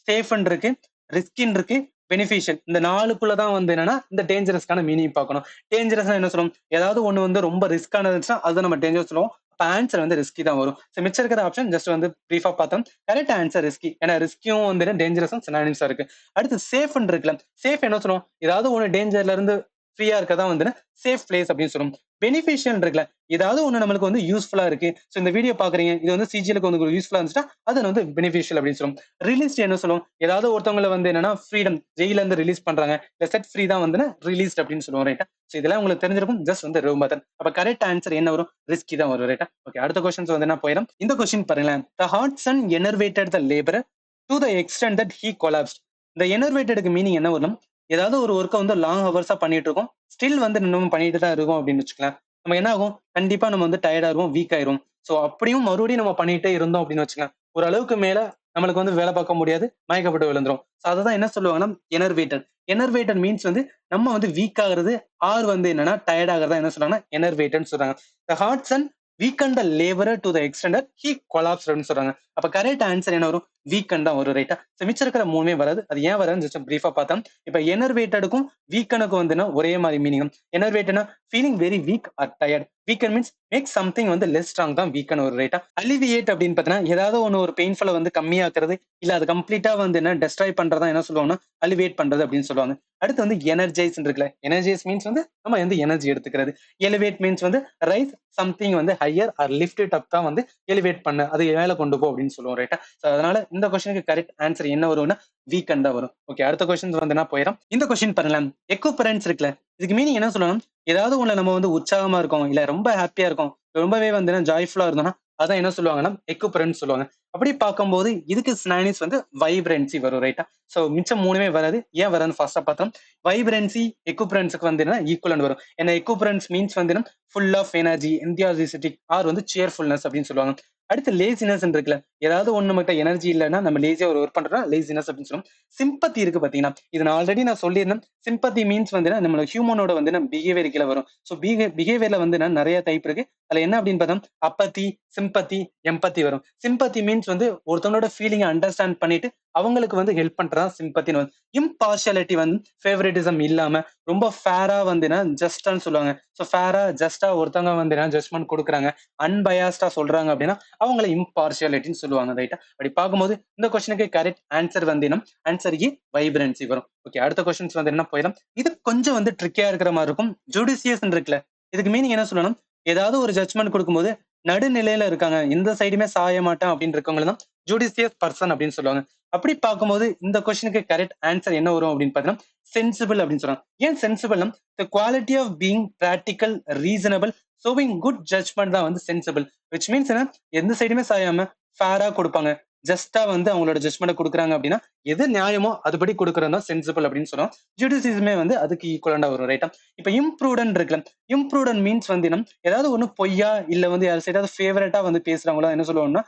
சேஃப் இருக்கு, ரிஸ்கின் இருக்கு, பெனிஃபிஷியல். இந்த 4க்குள்ள தான் வந்து என்னன்னா இந்த டேஞ்சரஸ்க்கான மீனிங் பார்க்கணும். டேஞ்சரஸ்னா என்ன சொல்லுவோம், ஏதாவது ஒண்ணு வந்து ரொம்ப ரிஸ்கானது இருந்துச்சுன்னா அது நம்ம டேஞ்சரஸ் சொல்லுவோம். அப்ப ஆன்சர் வந்து ரிஸ்கி தான் வரும். சோ மிச்சம் இருக்கிற ஆப்ஷன் ஜஸ்ட் வந்து பிரீஃபா பார்த்தோம். Correct answer risky. ஏன்னா ரிஸ்கியும் வந்து டேஞ்சரஸும் சினானிம்ஸா இருக்கு. அடுத்து சேஃப்னு இருக்குல்ல, சேஃப் என்ன சொல்லுவோம், ஏதாவது ஒண்ணு டேஞ்சர்ல இருந்து ஃப்ரீயா இருக்கதா வந்து சேஃப் பிளேஸ் அப்படின்னு சொல்லுவோம். பெனிஃபிஷியல் இருக்குல்ல, ஏதாவது ஒண்ணு நம்மளுக்கு வந்து யூஸ்ஃபுல்லா இருக்கு. சோ இந்த வீடியோ பாக்குறீங்க, இது வந்து சிஜிஎலுக்கு வந்து யூஸ்ஃபுல்லா இருந்துச்சுன்னா அது வந்து பெனிஃபிஷியல் அப்படின்னு சொல்லுவோம். ரிலீஸ்ட் என்ன சொல்லுவோம், ஏதாவது ஒருத்தவங்களை வந்து என்னன்னா ஃப்ரீடம், ஜெயில இருந்து ரிலீஸ் பண்றாங்க, இல்ல செட் ஃப்ரீ தான் வந்து ரிலீஸ்ட் அப்படின்னு சொல்லுவோம். ரைட்டா? சோ இதெல்லாம் உங்களுக்கு தெரிஞ்சிருக்கும். ஜஸ்ட் வந்து ரிமெம்பர். அப்ப கரெக்ட் ஆன்சர் என்ன வரும், ரிஸ்கி தான் வரும். ரைட்டா? ஓகே, அடுத்த क्वेश्चंस வந்து என்ன போயிடும். இந்த क्वेश्चन பாருங்களேன். The hot sun enervated the laborer to the extent that he collapsed. இந்த enervatedக்கு மீனிங் என்ன வரும், ஏதாவது ஒரு ஒர்க்கை வந்து லாங் ஹவர்ஸா பண்ணிட்டு இருக்கோம், ஸ்டில் வந்து இன்னும் பண்ணிட்டு தான் இருக்கும் அப்படின்னு வச்சுக்கலாம். நம்ம என்ன ஆகும், கண்டிப்பா நம்ம வந்து டயர்டா இருக்கும், வீக் ஆயிரும். சோ அப்படியும் மறுபடியும் நம்ம பண்ணிட்டே இருந்தோம் அப்படின்னு வச்சுக்கலாம், ஒரு அளவுக்கு மேல நம்மளுக்கு வந்து வேலை பார்க்க முடியாது, மயக்கப்பட்டு விழுந்துரும். சோ அததான் என்ன சொல்லுவாங்கன்னா எனர்வேட்டட். எனர்வேட்டட் மீன்ஸ் வந்து நம்ம வந்து வீக் ஆகுறது, ஆர் வந்து என்னன்னா டயர்ட் ஆகுறதா என்ன சொல்றாங்கன்னா எனர்வேட்டட்னு சொல்றாங்க. The hot sun weakened the laborer to the extent that he collapsed அப்படின்னு சொல்றாங்க. அப்ப கரெக்ட் ஆன்சர் என்ன வரும், வீக்கன் தான் வரும். ரைட்டா? சோ மிச்சம் இருக்கிற மூணுமே வராது. அது ஏன் வராதுன்னு ஜஸ்ட் பிரீஃபா பார்த்தோம். இப்ப எனர்வேட்டடுக்கும் வீக்கனுக்கும் வந்து ஒரே மாதிரி மீனிங். எனர்வேட்டட்னா feeling very weak or tired. Weaken means make something வந்து லெஸ் ஸ்ட்ராங் தான் வீக்கன் ஒரு. ரைட்டா? அலிவியேட் அப்படின்னு பார்த்தீங்கன்னா ஏதாவது ஒன்று ஒரு பெயின்ஃபுல்ல வந்து கம்மியாக்குறது, இல்ல அது கம்ப்ளீட்டா வந்து என்ன டெஸ்ட்ராய் பண்றதா என்ன சொல்லுவாங்கன்னா அலிவேட் பண்றது அப்படின்னு சொல்லுவாங்க. அடுத்து வந்து எனர்ஜைஸ் இருக்குல்ல, எனர்ஜைஸ் மீன்ஸ் வந்து நம்ம வந்து எனர்ஜி எடுத்துக்கிறது. எலிவேட் மீன்ஸ் வந்து ரைஸ் சம்திங் வந்து higher or lift it up தான் வந்து எலிவேட் பண்ண, அது மேல கொண்டு போ அப்படின்னு சொல்லுவோம். ரைட்டா? சோ அதனால இந்த क्वेश्चनக்கு கரெக்ட் ஆன்சர் என்ன வரும்னா வீக்கன் தான் வரும். ஓகே, அடுத்த क्वेश्चंस வந்து என்ன போயிடும். இந்த क्वेश्चन பாருங்களேன். எக்குபரன்ஸ் இருக்குல்ல, இதுக்கு மீனிங் என்ன சொல்லணும், ஏதாவது ஒண்ணு நம்ம வந்து உற்சாகமா இருக்கோம், இல்ல ரொம்ப ஹாப்பியா இருக்கோம், ரொம்பவே வந்து ஜாய்ஃபுல்லா இருந்தோம்னா அதான் என்ன சொல்லுவாங்கன்னா எக்குபரன்ஸ் சொல்லுவாங்க. அப்படி பார்க்கும்போது இதுக்கு சினானிம்ஸ் வந்து வைப்ரன்சி வரும். ரைட்டா? சோ மிச்சம் மூணுமே வராது. ஏன் வராதுன்னு ஃபர்ஸ்டா பார்த்தோம். வைப்ரன்சி எக்குபரன்ஸுக்கு வந்து ஈக்குவலன்ட் வரும். ஏன்னா எக்குபரன்ஸ் மீன்ஸ் வந்து ஃபுல் ஆஃப் எனர்ஜி, எந்தியாசிட்டிக் ஆர் வந்து சேர்ஃபுல்னஸ் அப்படின்னு சொல்லுவாங்க. அடுத்து லேசினஸ் இருக்குல்ல, ஏதாவது ஒண்ணு மட்டும் எனர்ஜி இல்லைன்னா நம்ம லேசியா ஒரு ஒர்க் பண்றோம்னா லேசினஸ் அப்படின்னு சொல்லுவோம். சிம்பத்தி இருக்கு பாத்தீங்கன்னா, இது நான் ஆல்ரெடி நான் சொல்லியிருந்தேன். சிம்பத்தி மீன்ஸ் வந்து நம்ம ஹியூமனோட வந்து நம்ம பிஹேவியர் கீழே வரும். சோ பிஹேவியர்ல வந்து நிறைய டைப் இருக்கு. அதுல என்ன அப்படின்னு பார்த்தா அப்பத்தி, சிம்பத்தி, எம்பத்தி வரும். சிம்பத்தி மீன்ஸ் வந்து ஒருத்தவங்களோட ஃபீலிங் அண்டர்ஸ்டாண்ட் பண்ணிட்டு அவங்களுக்கு வந்து ஹெல்ப் பண்றதா சிம்பத்தின்னு வந்து. இம்பார்ஷியாலிட்டி வந்து ஃபேவரட்டிசம் இல்லாம ரொம்ப ஃபேரா வந்து ஜஸ்டான்னு சொல்லுவாங்க. சோ ஃபேரா ஜஸ்டா ஒருத்தவங்க வந்து ஜட்ஜ்மெண்ட் கொடுக்குறாங்க, அன்பயாஸ்டா சொல்றாங்க அப்படின்னா அவங்கள இம்பார்ஷியாலிட்டின்னு சொல்லுவாங்க. ரைட்டா? அப்படி பார்க்கும்போது இந்த क्वेश्चनக்கு கரெக்ட் ஆன்சர் வந்து ஆன்சர் இ வைப்ரன்சி வரும். ஓகே, அடுத்த क्वेश्चंस வந்து என்ன போயிடும். இது கொஞ்சம் வந்து ட்ரிக்கியா இருக்கிற மாதிரி இருக்கும். ஜுடிஷியஸ் இருக்குல்ல, இதுக்கு மீனிங் என்ன சொல்லணும், ஏதாவது ஒரு ஜட்ஜ்மெண்ட் கொடுக்கும்போது நடுநிலையில இருக்காங்க, எந்த சைடுமே சாய மாட்டேன் அப்படின்னு இருக்கவங்க தான் ஜுடிஷியஸ் பர்சன் அப்படின்னு சொல்லுவாங்க. அப்படி பார்க்கும்போது இந்த क्वेश्चनக்கு கரெக்ட் ஆன்சர் என்ன வரும் அப்படின்னு பார்த்தீங்கன்னா சென்சிபிள் அப்படின்னு சொல்றாங்க. ஏன் சென்சிபிள்னா the quality of being practical, reasonable, showing good judgment தான் வந்து சென்சிபிள். which means என்ன, எந்த சைடுமே சாயாம ஃபேரா கொடுப்பாங்க, ஜஸ்டா வந்து அவங்களோட ஜட்ஜ்மெண்ட் கொடுக்குறாங்க அப்படின்னா எது நியாயமோ அதுபடி கொடுக்கறது தான் சென்சிபிள் அப்படின்னு சொல்லுவோம். ஜுடிஷியஸுமே வந்து அதுக்கு ஈக்குவலண்டா வரும். ரைட்டா? இப்ப இம்ப்ரூடன்ட் இருக்குல்ல, இம்ப்ரூடன்ட் மீன்ஸ் வந்து ஏதாவது ஒண்ணு பொய்யா இல்ல வந்து யார் சைடாவது ஃபேவரட்டா வந்து பேசுறாங்களோ என்ன சொல்லுவாங்கன்னா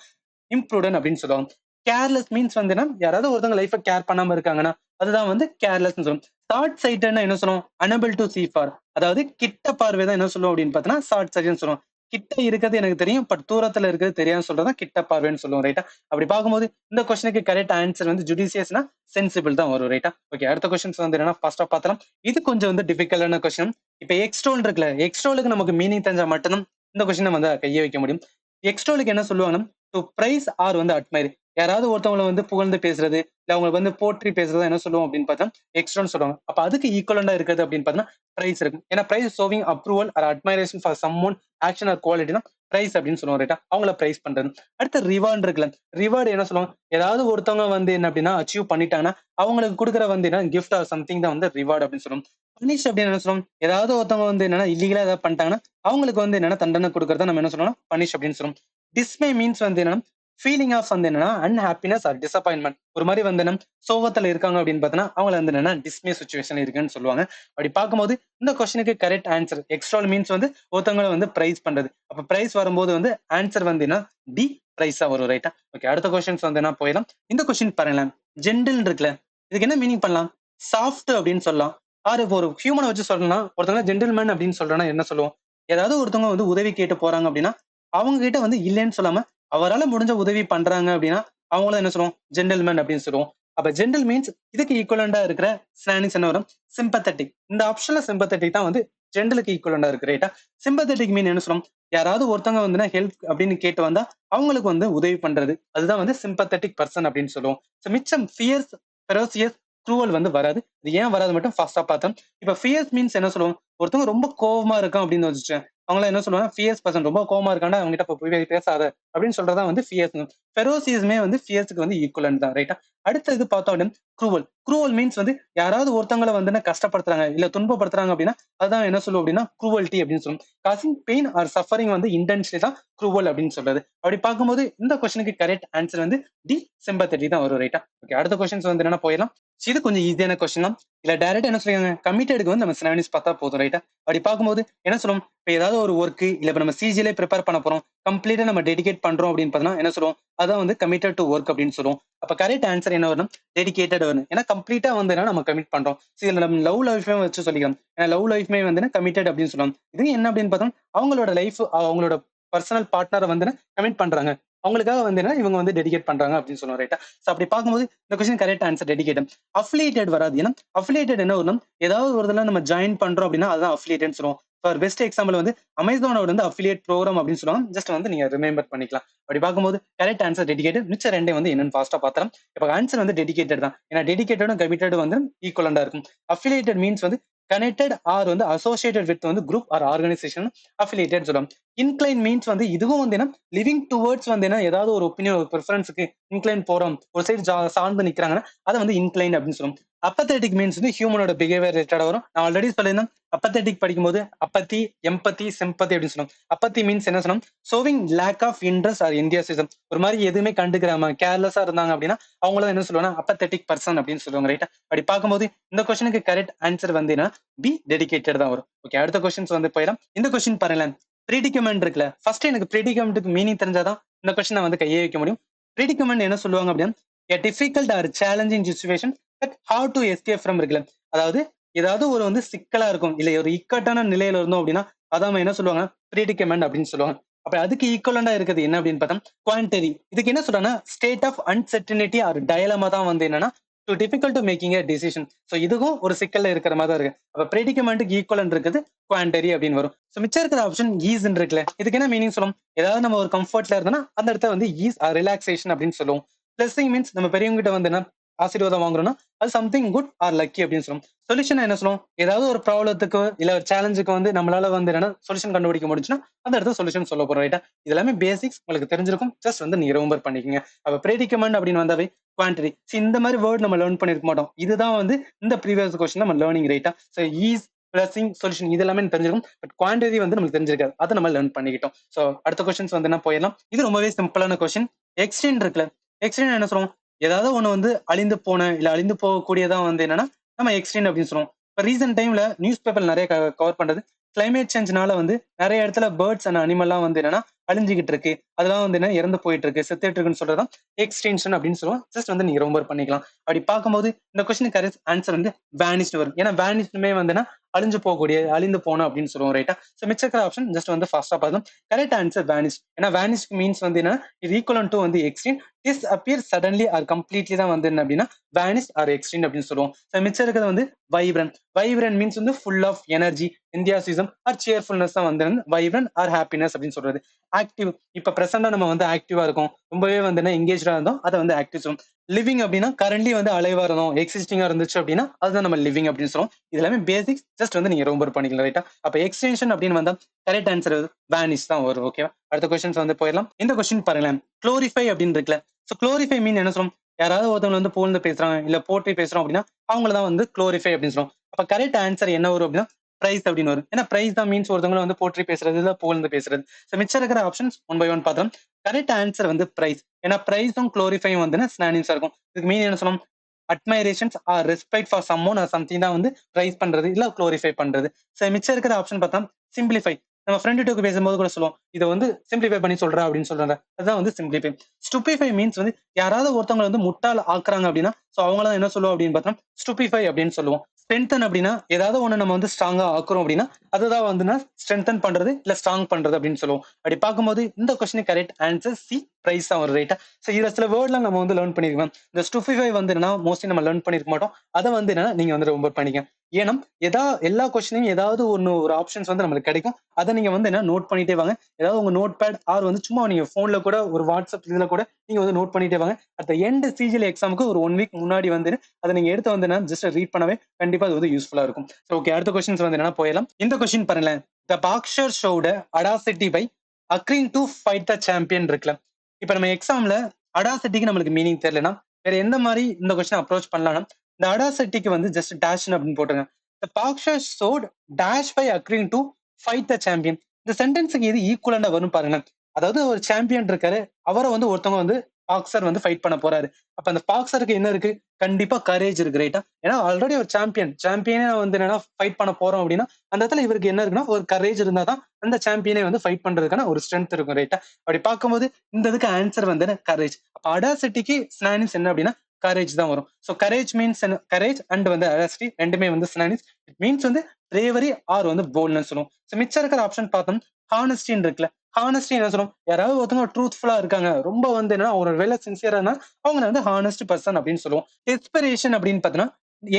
இம்ப்ரூடன்ட் அப்படின்னு சொல்லுவாங்க. கேர்லெஸ் மீன்ஸ் வந்து யாராவது ஒருத்தவங்க லைஃபை கேர் பண்ணாம இருக்காங்கன்னா அதுதான் வந்து கேர்லெஸ் சொல்லுவோம். ஷார்ட் சைட்னா என்ன சொல்லுவோம், அனபிள் டு சீ ஃபார், அதாவது கிட்ட பார்வை தான் என்ன சொல்லுவோம் அப்படின்னு பார்த்தோம்னா ஷார்ட் சைட்னு சொல்லுவோம். கிட்ட இருக்கிறது எனக்கு தெரியும், பட் தூரத்துல இருக்கிறது தெரியாதுன்னு சொல்றதா கிட்ட பார்வைன்னு சொல்லுவோம். ரைட்டா? அப்படி பார்க்கும்போது இந்த क्वेश्चनக்கு கரெக்ட் ஆன்சர் வந்து ஜுடிஷியஸ்னா சென்சிபிள் தான் வரும். ரைட்டா? ஓகே, அடுத்த क्वेश्चंस வந்து என்னன்னா ஃபர்ஸ்டா பார்த்தலாம். இது கொஞ்சம் வந்து டிஃபிகல்ட்டான क्वेश्चन. இப்ப எக்ஸ்ட்ரோல் இருக்குல்ல, எக்ஸ்ட்ரோலுக்கு நமக்கு மீனிங் தெரிஞ்சா மட்டும்தான் இந்த கொஸ்டினை வந்து கையை வைக்க முடியும். எக்ஸ்ட்ரோலுக்கு என்ன சொல்லுவாங்கன்னா டு பிரைஸ் ஆர் வந்து அட்மைர். யாராவது ஒருத்தவங்களை வந்து புகழ்ந்து பேசுறது இல்ல அவங்களுக்கு வந்து போற்றி பேசுறது என்ன சொல்லுவோம் அப்படின்னு பார்த்தா எக்ஸ்ட்ரோன்னு சொல்லுவாங்க. அப்ப அதுக்கு ஈக்குவலண்டா இருக்கிறது அப்படின்னு பார்த்தீங்கன்னா பிரைஸ் இருக்கு. ஏன்னா praise showing approval or admiration for someone action or குவாலிட்டினா பிரைஸ் அப்படின்னு சொல்லுவோம் ரைட்டா. அவங்கள பிரைஸ் பண்றது. அடுத்து ரிவார்டு இருக்குல்ல, ரிவார்டு என்ன சொல்லுவாங்க, ஏதாவது ஒருத்தவங்க வந்து என்ன அப்படின்னா அச்சீவ் பண்ணிட்டாங்கன்னா அவங்களுக்கு கொடுக்குற வந்து என்ன கிஃப்ட் ஆர் சம்திங் தான் வந்து ரிவார்டு அப்படின்னு சொல்லுவோம். பனிஷ் அப்படின்னு என்ன சொல்லுவோம், ஏதாவது ஒருத்தவங்க வந்து என்னன்னா இல்லீகலா ஏதாவது பண்ணிட்டாங்கன்னா அவங்களுக்கு வந்து என்னன்னா தண்டனை கொடுக்கறத நம்ம என்ன சொல்லுவோம் பனிஷ் அப்படின்னு சொல்லுவோம். டிஸ்மே மீன்ஸ் வந்து என்னன்னா ஃபீலிங் ஆஃப் வந்து என்னன்னா அன்ஹாப்பினஸ் ஆர் டிசப்பாயின்மெண்ட். ஒரு மாதிரி வந்து என்ன சோகத்துல இருக்காங்க அப்படின்னு பார்த்தோன்னா அவங்கள வந்து என்னன்னா டிஸ்மே சுச்சுவேஷன் இருக்குன்னு சொல்லுவாங்க. அப்படி பார்க்கும்போது இந்த கொஸ்டினுக்கு கரெக்ட் ஆன்சர் எக்ஸ்ட்ரால் மீன்ஸ் வந்து ஒருத்தவங்களை வந்து பிரைஸ் பண்றது. அப்ப பிரைஸ் வரும்போது வந்து ஆன்சர் வந்து என்ன டி பிரைஸா வரும் ரைட்டா. ஓகே, அடுத்த கொஸ்டின்ஸ் வந்து என்ன போயிடலாம். இந்த கொஸ்டின் பாருங்களேன், ஜென்டில் இருக்குல்ல, இதுக்கு என்ன மீனிங் பண்ணலாம், சாஃப்ட் அப்படின்னு சொல்லலாம். ஆறு இப்போ ஒரு ஹியூமனை வச்சு சொல்லணும்னா ஒருத்தவங்க ஜென்டில்மேன் அப்படின்னு சொல்றோம்னா என்ன சொல்லுவோம், ஏதாவது ஒருத்தவங்க வந்து உதவி கேட்டு போறாங்க அப்படின்னா அவங்க கிட்ட வந்து இல்லைன்னு சொல்லாம அவரால முடிஞ்ச உதவி பண்றாங்க அப்படின்னா அவங்கள என்ன சொல்லுவோம் ஜென்டில்மேன் அப்படின்னு சொல்லுவோம். அப்ப ஜென்டில் மீன்ஸ் இதுக்கு ஈக்குவலண்டா இருக்கிற ஸ்லானிஸ் என்ன வரும் சிம்பத்தட்டிக். இந்த ஆப்ஷன்ல சிம்பத்தட்டிக் தான் வந்து ஜென்டலுக்கு ஈக்குவலண்டா இருக்கு ரைட்டா. சிம்பத்தட்டிக் மீன் என்ன சொல்லுவோம், யாராவது ஒருத்தவங்க வந்து ஹெல்ப் அப்படின்னு கேட்டு வந்தா அவங்களுக்கு வந்து உதவி பண்றது, அதுதான் வந்து சிம்பத்தட்டிக் பர்சன் அப்படின்னு சொல்லுவோம். மிச்சம் ஃபியர்ஸ் ஃபெரோசியஸ் க்ரூவல் வந்து வராது. இது ஏன் வராது மட்டும் ஃபாஸ்டா பார்த்தோம். இப்ப ஃபியர்ஸ் மீன்ஸ் என்ன சொல்லுவோம், ஒருத்தவங்க ரொம்ப கோவமா இருக்கான் அப்படின்னு வச்சுச்சேன், அவங்கள என்ன சொல்லுவாங்க ஃபியர்ஸ் பர்சன், ரொம்ப கோவமா இருக்காண்டா அவங்க கிட்ட போய் பேசாத அப்படின்னு சொல்றதா வந்து ஃபியர்ஸ். ஃபெரோசியஸ்மே வந்து ஃபியர்ஸ்க்கு வந்து ஈக்குவலன்ட் தான் ரைட்டா. அடுத்த இது பார்த்தோம் அப்படின்னு க்ரூவல். க்ரூவல் மீன்ஸ் வந்து யாராவது ஒருத்தவங்களை வந்து கஷ்டப்படுத்துறாங்க இல்ல துன்பப்படுத்துறாங்க அப்படின்னா அதான் என்ன சொல்லுவோம் அப்படின்னா க்ரூவல்ட்டி அப்படின்னு சொல்லுவோம். காசிங் பெயின் ஆர் சஃபரிங் வந்து இன்டென்ஷனலி தான் க்ரூவல் அப்படின்னு சொல்றது. அப்படி பார்க்கும்போது இந்த கொஸ்டினுக்கு கரெக்ட் ஆன்சர் வந்து டி சிம்பத்தட்டி தான் வரும் ரைட்டா. ஓகே, அடுத்த கொஸ்டின்ஸ் வந்து என்ன போயிடலாம். இது கொஞ்சம் ஈஸியான கொஸ்டின் தான். இல்ல டைரக்டா என்ன சொல்லுவாங்க கமிட்டடுக்கு வந்து நம்ம சினானிம்ஸ் பார்த்தா போதும் ரைட்டா. அப்படி பார்க்கும்போது என்ன சொல்லுவோம், இப்போ ஏதாவது ஒரு ஒர்க் இல்ல இப்ப நம்ம சிஜிலே ப்ரிப்பேர் பண்ண போறோம், கம்ப்ளீட்டா நம்ம டெடிகேட் பண்றோம் அப்படின்னு பார்த்தா என்ன சொல்லுவோம், அதான் வந்து கமிட்டட் டு ஒர்க் அப்படின்னு சொல்லுவோம். அப்ப கரெக்ட் ஆன்சர் என்ன வரும், டெடிகேட்டட் வரும். ஏன்னா கம்ப்ளீட்டா வந்து நம்ம கமிட் பண்றோம். இதுல நம்ம லவ் லைஃப்மே வச்சு சொல்லிக்கலாம். ஏன்னா லவ் லைஃப்மே வந்து கமிட்டட் அப்படின்னு சொல்லுவாங்க. இது என்ன அப்படின்னு பார்த்தோம், அவங்களோட லைஃப் அவங்களோட பர்சனல் பார்ட்னரை வந்து கமிட் பண்றாங்க, அவங்களுக்காக வந்து இவங்க வந்து டெடிகேட் பண்றாங்க அப்படின்னு சொல்லுவோம் ரைட்டா. சோ அப்படி பார்க்கும்போது இந்த question correct answer dedicate. Affiliated வராது. ஏன்னா அஃபிலியேட்டட் என்ன வரும், ஏதாவது ஒரு இதுல நம்ம ஜாயின் பண்றோம் அப்படின்னா அதுதான் அஃபிலியேட்னு சொல்லுவோம். ஃபார் பெஸ்ட் எக்ஸாம்பிள் வந்து அமேசானோட வந்து அஃபிலியேட் ப்ரோக்ராம் அப்படின்னு சொல்லுவாங்க. ஜஸ்ட் வந்து நீங்க ரிமெம்பர் பண்ணிக்கலாம். அப்படி பார்க்கும்போது கரெக்ட் ஆன்சர் டெடிகேட்டட். மிச்ச ரெண்டே வந்து என்னன்னு ஃபாஸ்டா பார்த்தலாம். இப்ப ஆன்சர் வந்து டெடிகேட்டட் தான். ஏன்னா டெடிகேட்டடும் கமிட்டடும் வந்து ஈக்குவலண்டா இருக்கும். அஃபிலியேட்டட் மீன்ஸ் வந்து கனெக்டட் ஆர் வந்து அசோசியேட்டட் வித் வந்து குரூப் ஆர் ஆர்கனைசேஷன் அஃபிலியேட்டட் சொல்லுவோம். இன்க்ளைன் மீன்ஸ் வந்து இதுவும் வந்து லிவிங் டுவர்ட்ஸ் வந்து ஏதாவது ஒரு ஒப்பீனியன் ஒரு ப்ரிஃபரன்ஸுக்கு இன்க்ளைன் போறோம், ஒரு சைடு சார்ந்து நிக்கிறாங்கன்னா அதை வந்து இன்க்ளைன் அப்படின்னு சொல்லுவோம். அப்பத்தெட்டிக் மீன்ஸ் வந்து ஹியூமனோட பிஹேவியர் ரிலேட்டடா வரும். நான் ஆல்ரெடி சொல்லியிருந்தேன் அப்பத்தெட்டிக் படிக்கும்போது அப்பத்தி எம்பத்தி சிம்பத்தி அப்படின்னு சொல்லுவோம். அப்பத்தி மீன்ஸ் என்ன சொன்னோம், showing lack of interest or enthusiasm. ஒரு மாதிரி எதுவுமே கண்டுக்கிறாம கேர்லெஸ்ஸா இருந்தாங்க அப்படின்னா அவங்கள என்ன சொல்லுவாங்க அப்பத்தெட்டிக் பர்சன் அப்படின்னு சொல்லுவாங்க ரைட்டா. அப்படி பார்க்கும்போது இந்த கொஸ்டினுக்கு கரெக்ட் ஆன்சர் வந்து பி டெடிகேட்டட் தான் வரும். ஓகே, அடுத்த கொஸ்டின்ஸ் வந்து போயிடலாம். இந்த கொஸ்டின் பாருங்களேன், ப்ரீடிகமெண்ட் இருக்குல்ல, ஃபர்ஸ்ட் எனக்கு ப்ரீடிகமெண்ட்டுக்கு மீனிங் தெரிஞ்சாதான் இந்த கொஸ்டினை வந்து கையே வைக்க முடியும். ப்ரீடிகமெண்ட் என்ன சொல்லுவாங்க அப்படின்னா a difficult or challenging situation but how to escape from இருக்குல்ல, அதாவது ஏதாவது ஒரு வந்து சிக்கலா இருக்கும் இல்ல ஒரு இக்கட்டான நிலையில இருந்தோம் அப்படின்னா அதான் என்ன சொல்லுவாங்க ப்ரீடிகமெண்ட் அப்படின்னு சொல்லுவாங்க. அப்ப அதுக்கு ஈக்குவலண்டா இருக்குது என்ன அப்படின்னு பார்த்தா குவான்டரி. இதுக்கு என்ன சொல்றாங்கன்னா state of uncertainty or dilemma தான் வந்து என்னன்னா to difficult to making a decision. So இதுவும் ஒரு சிக்கல்ல இருக்கிற மாதிரி தான் இருக்கு. அப்ப ப்ரெடிகமெண்ட்டுக்கு ஈக்குவலன் இருக்குது குவான்டரி அப்படின்னு வரும். ஸோ மிச்சம் இருக்கிற ஆப்ஷன் ஈஸ் இருக்குல்ல, இதுக்கு என்ன மீனிங் சொல்லும், ஏதாவது நம்ம ஒரு கம்ஃபர்ட்ல இருந்தோம்னா அந்த இடத்த வந்து ஈஸ் ரிலாக்ஸேஷன் அப்படின்னு சொல்லுவோம். பிளஸிங் மீன்ஸ் நம்ம பெரியவங்க கிட்ட வந்து என்ன ஆசீர்வாதம் வாங்குறோம்னா அது சம்திங் குட் ஆர் லக்கி அப்படின்னு சொல்லுவோம். சொல்யூஷன் என்ன சொல்லுவோம், ஏதாவது ஒரு ப்ராப்ளத்துக்கு இல்ல ஒரு சேலஞ்சுக்கு வந்து நம்மளால வந்து என்ன சொல்யூஷன் கண்டுபிடிக்க முடிச்சுன்னா அந்த இடத்துல சொல்யூஷன் சொல்ல போறோம் ரைட்டா. இது எல்லாமே பேசிக்ஸ் உங்களுக்கு தெரிஞ்சிருக்கும், ஜஸ்ட் வந்து நீங்க ரிமெம்பர் பண்ணிக்கோங்க. அப்ப ப்ரெடிகமெண்ட் அப்படின்னு வந்தாவே குவான்டிட்டி. இந்த மாதிரி வேர்ட் நம்ம லேர்ன் பண்ணிருக்க மாட்டோம். இதுதான் வந்து இந்த ப்ரீவியஸ் கொஸ்டின் நம்ம லேர்னிங் ரைட்டா. ஸோ ஈஸ் பிளஸிங் சொல்யூஷன் இது எல்லாமே தெரிஞ்சிருக்கும், பட் குவான்டிட்டி வந்து நமக்கு தெரிஞ்சிருக்காது, அதை நம்ம லேர்ன் பண்ணிக்கிட்டோம். ஸோ அடுத்த கொஸ்டின்ஸ் வந்து என்ன போயிடலாம். இது ரொம்பவே சிம்பிளான கொஸ்டின். எக்ஸ்டெண்ட் இருக்குல்ல, எக்ஸ்டெண்ட் என்ன சொல்லுவோம், ஏதாவது ஒண்ணு வந்து அழிந்து போன இல்ல அழிந்து போகக்கூடியதான் வந்து என்னன்னா நம்ம எக்ஸ்டெண்ட் அப்படின்னு சொல்லுவோம். இப்போ ரீசென்ட் டைம்ல நியூஸ் பேப்பர் நிறைய கவர் பண்றது கிளைமேட் சேஞ்ச்னால வந்து நிறைய இடத்துல பேர்ட்ஸ் அண்ட் அனிமல்லாம் வந்து என்னன்னா அழிஞ்சுக்கிட்டு இருக்கு, அதெல்லாம் வந்து என்ன இறந்து போயிட்டு இருக்கு, செத்துட்டு இருக்குன்னு சொல்றதுதான் எக்ஸ்டென்ஷன் அப்படின்னு சொல்லுவோம். ஜஸ்ட் வந்து நீங்க ரொம்ப பண்ணிக்கலாம். அப்படி பார்க்கும்போது இந்த கொஸ்டின் கரெக்ட் ஆன்சர் வந்து வேனிஸ்ட் வரும். ஏன்னா வேனிஸ்டுமே வந்துன்னா அழிஞ்சு போகக்கூடிய, அழிந்து போன அப்படின்னு சொல்லுவோம் ரைட்டா. ஸோ மிச்ச இருக்கிற ஆப்ஷன் ஜஸ்ட் வந்து ஃபாஸ்டா பார்த்தோம். Correct answer vanish. ஏன்னா வேனிஷ் மீன்ஸ் வந்து என்ன, இது ஈக்குவலன் டு வந்து extreme. Disappear suddenly or completely தான் வந்து என்ன அப்படின்னா வேனிஷ் ஆர் எக்ஸ்ட்ரீம் அப்படின்னு சொல்லுவோம். ஸோ மிச்சம் இருக்கிறது வந்து வைப்ரண்ட். வைப்ரண்ட் மீன்ஸ் வந்து full of energy, எந்தியாசிசம் R cheerfulness தான் வந்து வைப்ரண்ட் ஆர் ஹாப்பினஸ் அப்படின்னு சொல்றது. ஆக்டிவ், இப்ப பிரசண்டா நம்ம வந்து ஆக்டிவா இருக்கோம், ரொம்பவே வந்து என்ன எங்கேஜா இருந்தோம், அதை வந்து ஆக்டிவ் சொல்லுவோம். லிவிங் அப்படின்னா கரண்ட்லி வந்து அலைவா இருந்தோம், எக்ஸிஸ்டிங்கா இருந்துச்சு அப்படின்னா அதுதான் நம்ம லிவிங் அப்படின்னு சொல்லுவோம். இது எல்லாமே பேசிக்ஸ், ஜஸ்ட் வந்து நீங்க ரொம்ப பண்ணிக்கலாம் ரைட்டா. அப்ப எக்ஸ்டென்ஷன் அப்படின்னு வந்தா கரெக்ட் ஆன்சர் வேனிஷ் தான் வரும். ஓகேவா. அடுத்த கொஸ்டின்ஸ் வந்து போயிடலாம். இந்த கொஸ்டின் பாருங்களேன், குளோரிஃபை அப்படின்னு இருக்குல்ல. ஸோ குளோரிஃபை மீன் என்ன சொல்லும், யாராவது ஒருத்தவங்க வந்து புகழ்ந்து பேசுறாங்க இல்ல போற்றி பேசுறோம் அப்படின்னா அவங்கள தான் வந்து குளோரிஃபை அப்படின்னு சொல்லுவோம். அப்ப கரெக்ட் ஆன்சர் என்ன வரும் அப்படின்னா பிரைஸ் அப்படின்னு வரும். ஏன்னா பிரைஸ் தான் மீன்ஸ் ஒருத்தவங்களை வந்து போற்றி பேசுறது இல்ல புகழ்ந்து பேசுறது. ஸோ மிச்சம் இருக்கிற ஆப்ஷன்ஸ் ஒன் பை ஒன் பார்த்தோம். கரெக்ட் ஆன்சர் வந்து பிரைஸ். ஏன்னா பிரைஸும் குளோரிஃபையும் வந்து சினானிம்ஸா இருக்கும். இதுக்கு மீன் என்ன சொல்லணும், admirations or respect for someone or something தான் வந்து பிரைஸ் பண்றது இல்ல குளோரிஃபை பண்றது. ஸோ மிச்சம் இருக்கிற ஆப்ஷன் பார்த்தா சிம்பிளிஃபை. நம்ம ஃப்ரெண்ட் டூக்கு பேசும்போது கூட சொல்லுவோம், இதை வந்து சிம்பிளிஃபை பண்ணி சொல்றா அப்படின்னு சொல்றாங்க. அதுதான் வந்து சிம்பிளிஃபை. ஸ்டூபிஃபை மீன்ஸ் வந்து யாராவது ஒருத்தவங்க வந்து முட்டாள் ஆக்குறாங்க அப்படின்னா ஸோ அவங்கள என்ன சொல்லுவோம் அப்படின்னு பார்த்தா ஸ்டூபிஃபை அப்படின்னு சொல்லுவோம். ஸ்ட்ரென்தன் அப்படின்னா ஏதாவது ஒண்ணு நம்ம வந்து ஸ்ட்ராங்கா ஆக்குறோம் அப்படின்னா அதுதான் வந்து ஸ்ட்ரென்தன் பண்றது இல்ல ஸ்ட்ராங் பண்றது அப்படின்னு சொல்லுவோம். அப்படி பார்க்கும்போது இந்த question correct answer C, prize தான் ஒரு ரைட்டா. ஸோ இதுல சில வேர்ட்லாம் நம்ம வந்து லேர்ன் பண்ணிருக்கோம். இந்த ஸ்டூபிஃபை வந்து என்னன்னா மோஸ்ட்லி நம்ம லேர்ன் பண்ணிருக்க மாட்டோம். அதை வந்து என்னன்னா நீங்க வந்து ரொம்ப பண்ணிக்க. ஏன்னா எல்லா கொஸ்டினையும் ஏதாவது ஒரு ஆப்ஷன்ஸ் வந்து நம்மளுக்கு கிடைக்கும். அதை நீங்க வந்து என்ன நோட் பண்ணிட்டே வாங்க. ஏதாவது உங்க நோட் பேட் ஆர் வந்து சும்மா நீங்க போன்ல கூட ஒரு வாட்ஸ்அப் இதுல கூட நீங்க வந்து நோட் பண்ணிட்டே வாங்க. அட் எண்ட் சிஜிஎல் எக்ஸாமுக்கு ஒரு 1 வீக் முன்னாடி வந்து அதை நீங்க எடுத்து வந்து ஜஸ்ட் ரீட் பண்ணவே கண்டிப்பா அது வந்து யூஸ்ஃபுல்லா இருக்கும். ஓகே, அடுத்த கொஸ்டின்ஸ் வந்து என்ன போயிடலாம். இந்த கொஸ்டின் பாருங்களேன், the boxer showed audacity by agreeing to fight the champion இருக்குல்ல. இப்ப நம்ம எக்ஸாம்ல அடாசிட்டிக்கு நம்மளுக்கு மீனிங் தெரியலனா வேற எந்த மாதிரி இந்த கொஸ்டின் அப்ரோச் பண்ணலாம்னா இந்த அடாசிட்டிக்கு வந்து ஜஸ்ட் டேஷ் அப்படின்னு போட்டுருங்க. The boxer showed dash by agreeing to fight the champion. இந்த சென்டென்ஸுக்கு எது ஈக்குவலண்டா வரும் பாருங்க. அதாவது ஒரு சாம்பியன் இருக்காரு, அவரை வந்து ஒருத்தவங்க வந்து பாக்ஸர் வந்து ஃபைட் பண்ண போறாரு. அப்ப அந்த பாக்ஸருக்கு என்ன இருக்கு, கண்டிப்பா கரேஜ் இருக்கு ரைட்டா. ஏன்னா ஆல்ரெடி ஒரு சாம்பியனே வந்து என்னன்னா ஃபைட் பண்ண போறோம் அப்படின்னா அந்த இடத்துல இவருக்கு என்ன இருக்குன்னா ஒரு கரேஜ் இருந்தா தான் அந்த சாம்பியனை வந்து ஃபைட் பண்றதுக்கான ஒரு ஸ்ட்ரென்த் இருக்கும் ரைட்டா. அப்படி பார்க்கும்போது இந்த இதுக்கு ஆன்சர் வந்து கரேஜ். அப்ப அடாசிட்டிக்கு சினானிம்ஸ் என்ன அப்படின்னா கரேஜ் தான் வரும். So courage means courage and வந்து அடாசிட்டி ரெண்டுமே வந்து சினானிம்ஸ். இட் மீன்ஸ் வந்து பிரேவரி ஆர் வந்து போல்ட்னு சொல்லுவோம். ஸோ மிச்சம் இருக்கிற ஆப்ஷன் பார்த்தோம், ஹானஸ்டின்னு இருக்குல்ல. ஹானஸ்டி என்ன சொல்லும், யாராவது ஒருத்தவங்க ட்ரூத்ஃபுல்லா இருக்காங்க, ரொம்ப வந்து என்ன ஒரு வேலை சின்சியரா அவங்க வந்து ஹானஸ்ட் பர்சன் அப்படின்னு சொல்லுவோம். டெஸ்பரேஷன் அப்படின்னு பார்த்தோம்னா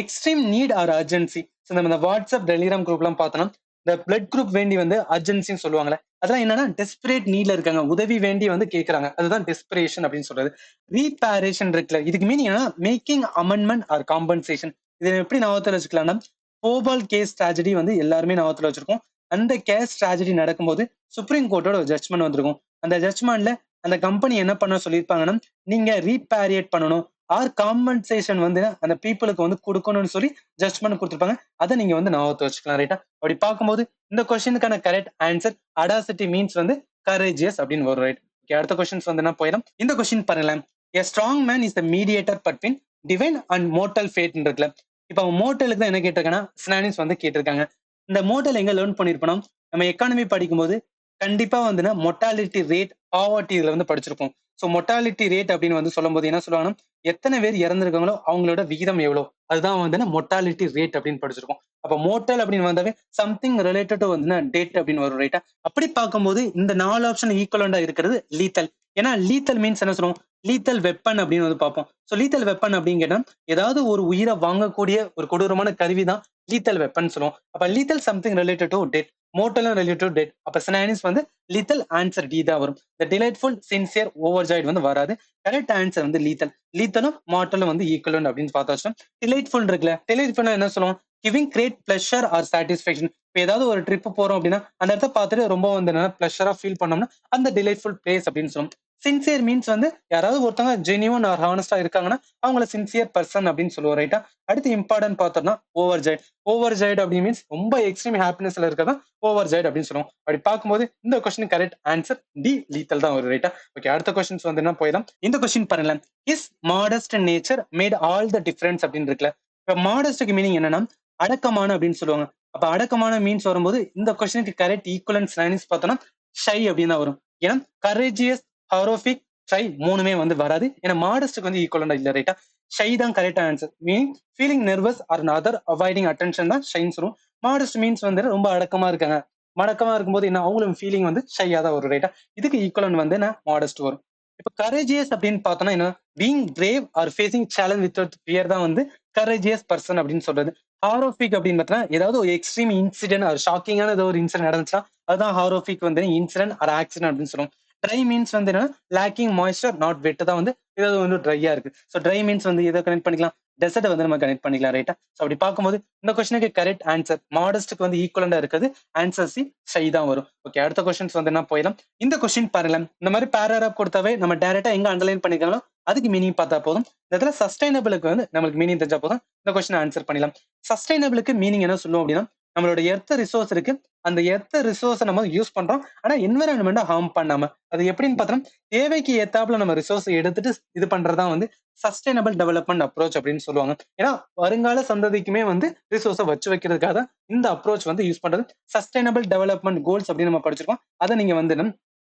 எக்ஸ்ட்ரீம் நீட் ஆர் அர்ஜென்சி. இந்த வாட்ஸ்அப் டெலிகிராம் குரூப் எல்லாம் பார்த்தோம்னா இந்த பிளட் குரூப் வேண்டி வந்து அர்ஜென்சின்னு சொல்லுவாங்களே, அதெல்லாம் என்னன்னா டெஸ்பரேட் நீட்ல இருக்காங்க, உதவி வேண்டி வந்து கேட்கறாங்க, அதுதான் டெஸ்பரேஷன் அப்படின்னு சொல்றது. ரீபேரேஷன் இருக்குல்ல, இதுக்கு மீனிங் என்னன்னா மேக்கிங் அமெண்ட்மெண்ட் ஆர் காம்பன்சேஷன். இதை எப்படி ஞாபகத்துல வச்சுக்கலாம்னா போபால் கேஸ் ட்ராஜடி வந்து எல்லாருமே ஞாபகத்துல வச்சிருக்கோம். அந்த கேஸ் ட்ராஜடி நடக்கும்போது சுப்ரீம் கோர்ட்டோட ஒரு ஜட்மெண்ட் வந்திருக்கும். அந்த ஜட்மெண்ட்ல அந்த கம்பெனி என்ன பண்ண சொல்லியிருப்பாங்கன்னா நீங்க ரீபேரியேட் பண்ணணும் ஆர் காம்பன்சேஷன் வந்து அந்த பீப்புளுக்கு வந்து கொடுக்கணும்னு சொல்லி ஜட்மெண்ட் கொடுத்துருப்பாங்க. அதை நீங்க வந்து ஞாபகத்தை வச்சுக்கலாம் ரைட்டா. அப்படி பார்க்கும்போது இந்த கொஸ்டினுக்கான கரெக்ட் ஆன்சர் அடாசிட்டி மீன்ஸ் வந்து கரேஜியஸ் அப்படின்னு வரும் ரைட். ஓகே, அடுத்த கொஸ்டின்ஸ் வந்து என்ன போயிடும். இந்த கொஸ்டின் பாருங்களேன், a strong man is the mediator between divine and mortal fate இருக்குல்ல. இப்ப மோட்டலுக்கு தான் என்ன கேட்டிருக்காங்கன்னா சினானிம்ஸ் வந்து கேட்டிருக்காங்க. இந்த மோட்டல் எங்க லேர்ன் பண்ணிருப்போம், நம்ம எக்கானமி படிக்கும்போது கண்டிப்பா வந்து மொட்டாலிட்டி ரேட் பாவர்ட்டி இதுல வந்து படிச்சிருப்போம். ஸோ மொட்டாலிட்டி ரேட் அப்படின்னு வந்து சொல்லும் போது என்ன சொல்லுவாங்கன்னா எத்தனை பேர் இறந்துருக்காங்களோ அவங்களோட விகிதம் எவ்வளவு, அதுதான் வந்து மொட்டாலிட்டி ரேட் அப்படின்னு படிச்சிருக்கோம். அப்ப மோட்டல் அப்படின்னு வந்தாவே சம்திங் ரிலேட்டட் வந்து டேட் அப்படின்னு வரும் ரைட்டா. அப்படி பார்க்கும்போது இந்த 4 ஆப்ஷன் ஈக்குவலண்டா இருக்கிறது லீத்தல். ஏன்னா லீத்தல் மீன்ஸ் என்ன சொல்லுவோம், லீத்தல் வெப்பன் அப்படின்னு வந்து பார்ப்போம். ஸோ லீத்தல் வெப்பன் அப்படின்னு கேட்டா ஏதாவது ஒரு உயிரை வாங்கக்கூடிய ஒரு கொடூரமான கருவி தான் லீத்தல் வெப்பன் சொல்லுவோம். அப்ப lethal something related to dead, மோட்டலும் ரிலேட்டட் டு டெட். அப்ப சினானிம்ஸ் வந்து லீத்தல் ஆன்சர் டி தான் வரும். த டிலைட்ஃபுல் சின்சியர் ஓவர்ஜாய்ட் வந்து வராது. கரெக்ட் ஆன்சர் வந்து லீத்தல். லீத்தலும் மார்டலும் வந்து ஈக்குவலன்ட் அப்படின்னு பார்த்தா வச்சோம். டிலைட்ஃபுல் இருக்குல்ல, டிலைட்ஃபுல் என்ன சொல்லுவோம், giving great pleasure or satisfaction. இப்போ ஏதாவது ஒரு ட்ரிப் போறோம் அப்படின்னா அந்த இடத்த பார்த்துட்டு ரொம்ப வந்து பிளஷரா ஃபீல் பண்ணோம்னா அந்த டிலைட்ஃபுல் பிளேஸ் அப்படின்னு சொல்லுவோம். சின்சியர் மீன்ஸ் வந்து யாராவது ஒருத்தவங்க ஜெனியூன் ஆர் ஹானஸ்டா இருக்காங்கன்னா அவங்கள சின்சியர் பர்சன் அப்படின்னு சொல்லுவோம் ரைட்டா. அடுத்து இம்பார்ட்டன்ட் பார்த்தோம்னா ஓவர்ஜாய்ட். ஓவர்ஜாய்ட் அப்படி மீன்ஸ் ரொம்ப எக்ஸ்ட்ரீம் ஹாப்பினஸ்ல இருக்கதான் ஓவர்ஜாய்ட் அப்படின்னு சொல்லுவோம். அப்படி பார்க்கும்போது இந்த question correct answer D lethal தான் வரும் ரைட்டா. ஓகே, அடுத்த கொஸ்டின்ஸ் வந்து என்ன போயிடலாம். இந்த கொஸ்டின் பாருங்களேன், is modest nature made all the difference அப்படின்னு இருக்குல்ல. இப்ப மாடஸ்டுக்கு மீனிங் என்னன்னா அடக்கமான அப்படின்னு சொல்லுவாங்க. அப்ப அடக்கமான மீன்ஸ் வரும்போது இந்த கொஸ்டினுக்கு கரெக்ட் ஈக்குவலன்ட் சினானிம்ஸ் பார்த்தோம்னா ஷை அப்படின்னு தான் வரும். ஏன்னா கரேஜியஸ், ஹரோஃபிக், ஷை மூணுமே வந்து வராது. ஏன்னா மாடஸ்டுக்கு வந்து ஈக்குவலண்டா இல்ல ரைட்டா. ஷை தான் correct answer. Meaning feeling nervous or other avoiding attention தான் ஷைன்னு சொல்லுவோம். மாடஸ்ட் மீன்ஸ் வந்து ரொம்ப அடக்கமா இருக்காங்க. மடக்கமா இருக்கும்போது என்ன அவங்களும் ஃபீலிங் வந்து ஷையா தான் வரும் ரைட்டா. இதுக்கு ஈக்குவலன் வந்து என்ன மாடஸ்ட் வரும். இப்ப கரேஜியஸ் அப்படின்னு பார்த்தோம்னா என்ன being brave or facing challenge with fear தான் வந்து கரேஜியஸ் பர்சன் அப்படின்னு சொல்றது. ஹாரோபிக் அப்படின்னு பார்த்தா ஏதாவது ஒரு எக்ஸ்ட்ரீம் இன்சிடென்ட் ஒரு ஷாக்கிங்கான ஏதோ ஒரு இன்சிடென்ட் நடந்துச்சுன்னா அதுதான் ஹாரோபிக் வந்து இன்சிடென்ட் ஆர் ஆக்சிடென்ட் அப்படின்னு சொல்லுவோம். ட்ரை மீன்ஸ் வந்து என்ன லேக்கிங் மாய்ஸ்சர் நாட் வெட் தான் வந்து ஏதாவது வந்து ட்ரையா இருக்கு. ஸோ ட்ரை மீன்ஸ் வந்து எதை கனெக்ட் பண்ணிக்கலாம் டெசர்ட் வந்து நம்ம கனெக்ட் பண்ணிக்கலாம் ரைட்டா. ஸோ அப்படி பார்க்கும்போது இந்த கொஸ்டினுக்கு கரெக்ட் ஆன்சர் மாடஸ்டுக்கு வந்து ஈக்குவலண்டா இருக்குது ஆன்சர் சி ஷை தான் வரும். ஓகே அடுத்த கொஸ்டின்ஸ் வந்து என்ன போயிடலாம். இந்த கொஸ்டின் பாருங்க இந்த மாதிரி பேராகிராஃப் கொடுத்தாவே நம்ம டைரக்டா எங்க அண்டர்லைன் பண்ணிக்கலாம் அதுக்கு மீனிங் பார்த்தா போதும். இந்த இடத்துல சஸ்டைனபிளுக்கு வந்து நம்மளுக்கு மீனிங் தெரிஞ்சா போதும் இந்த கொஸ்டின் ஆன்சர் பண்ணிடலாம். சஸ்டைனபிளுக்கு மீனிங் என்ன சொல்லுவோம் அப்படின்னா நம்மளோட எர்த் ரிசோர்ஸ் இருக்கு அந்த எர்த் ரிசோர்ஸை நம்ம யூஸ் பண்றோம் ஆனா என்விரான்மெண்ட்டை ஹார்ம் பண்ணாம அது எப்படின்னு பார்த்தோம்னா தேவைக்கு ஏத்தாப்புல நம்ம ரிசோர்ஸ் எடுத்துட்டு இது பண்றதா வந்து சஸ்டைனபிள் டெவலப்மெண்ட் அப்ரோச் அப்படின்னு சொல்லுவாங்க. ஏன்னா வருங்கால சந்ததிக்குமே வந்து ரிசோர்ஸை வச்சு வைக்கிறதுக்காக தான் இந்த அப்ரோச் வந்து யூஸ் பண்றது. சஸ்டைனபிள் டெவலப்மெண்ட் கோல்ஸ் அப்படின்னு நம்ம படிச்சிருக்கோம். அதை நீங்க வந்து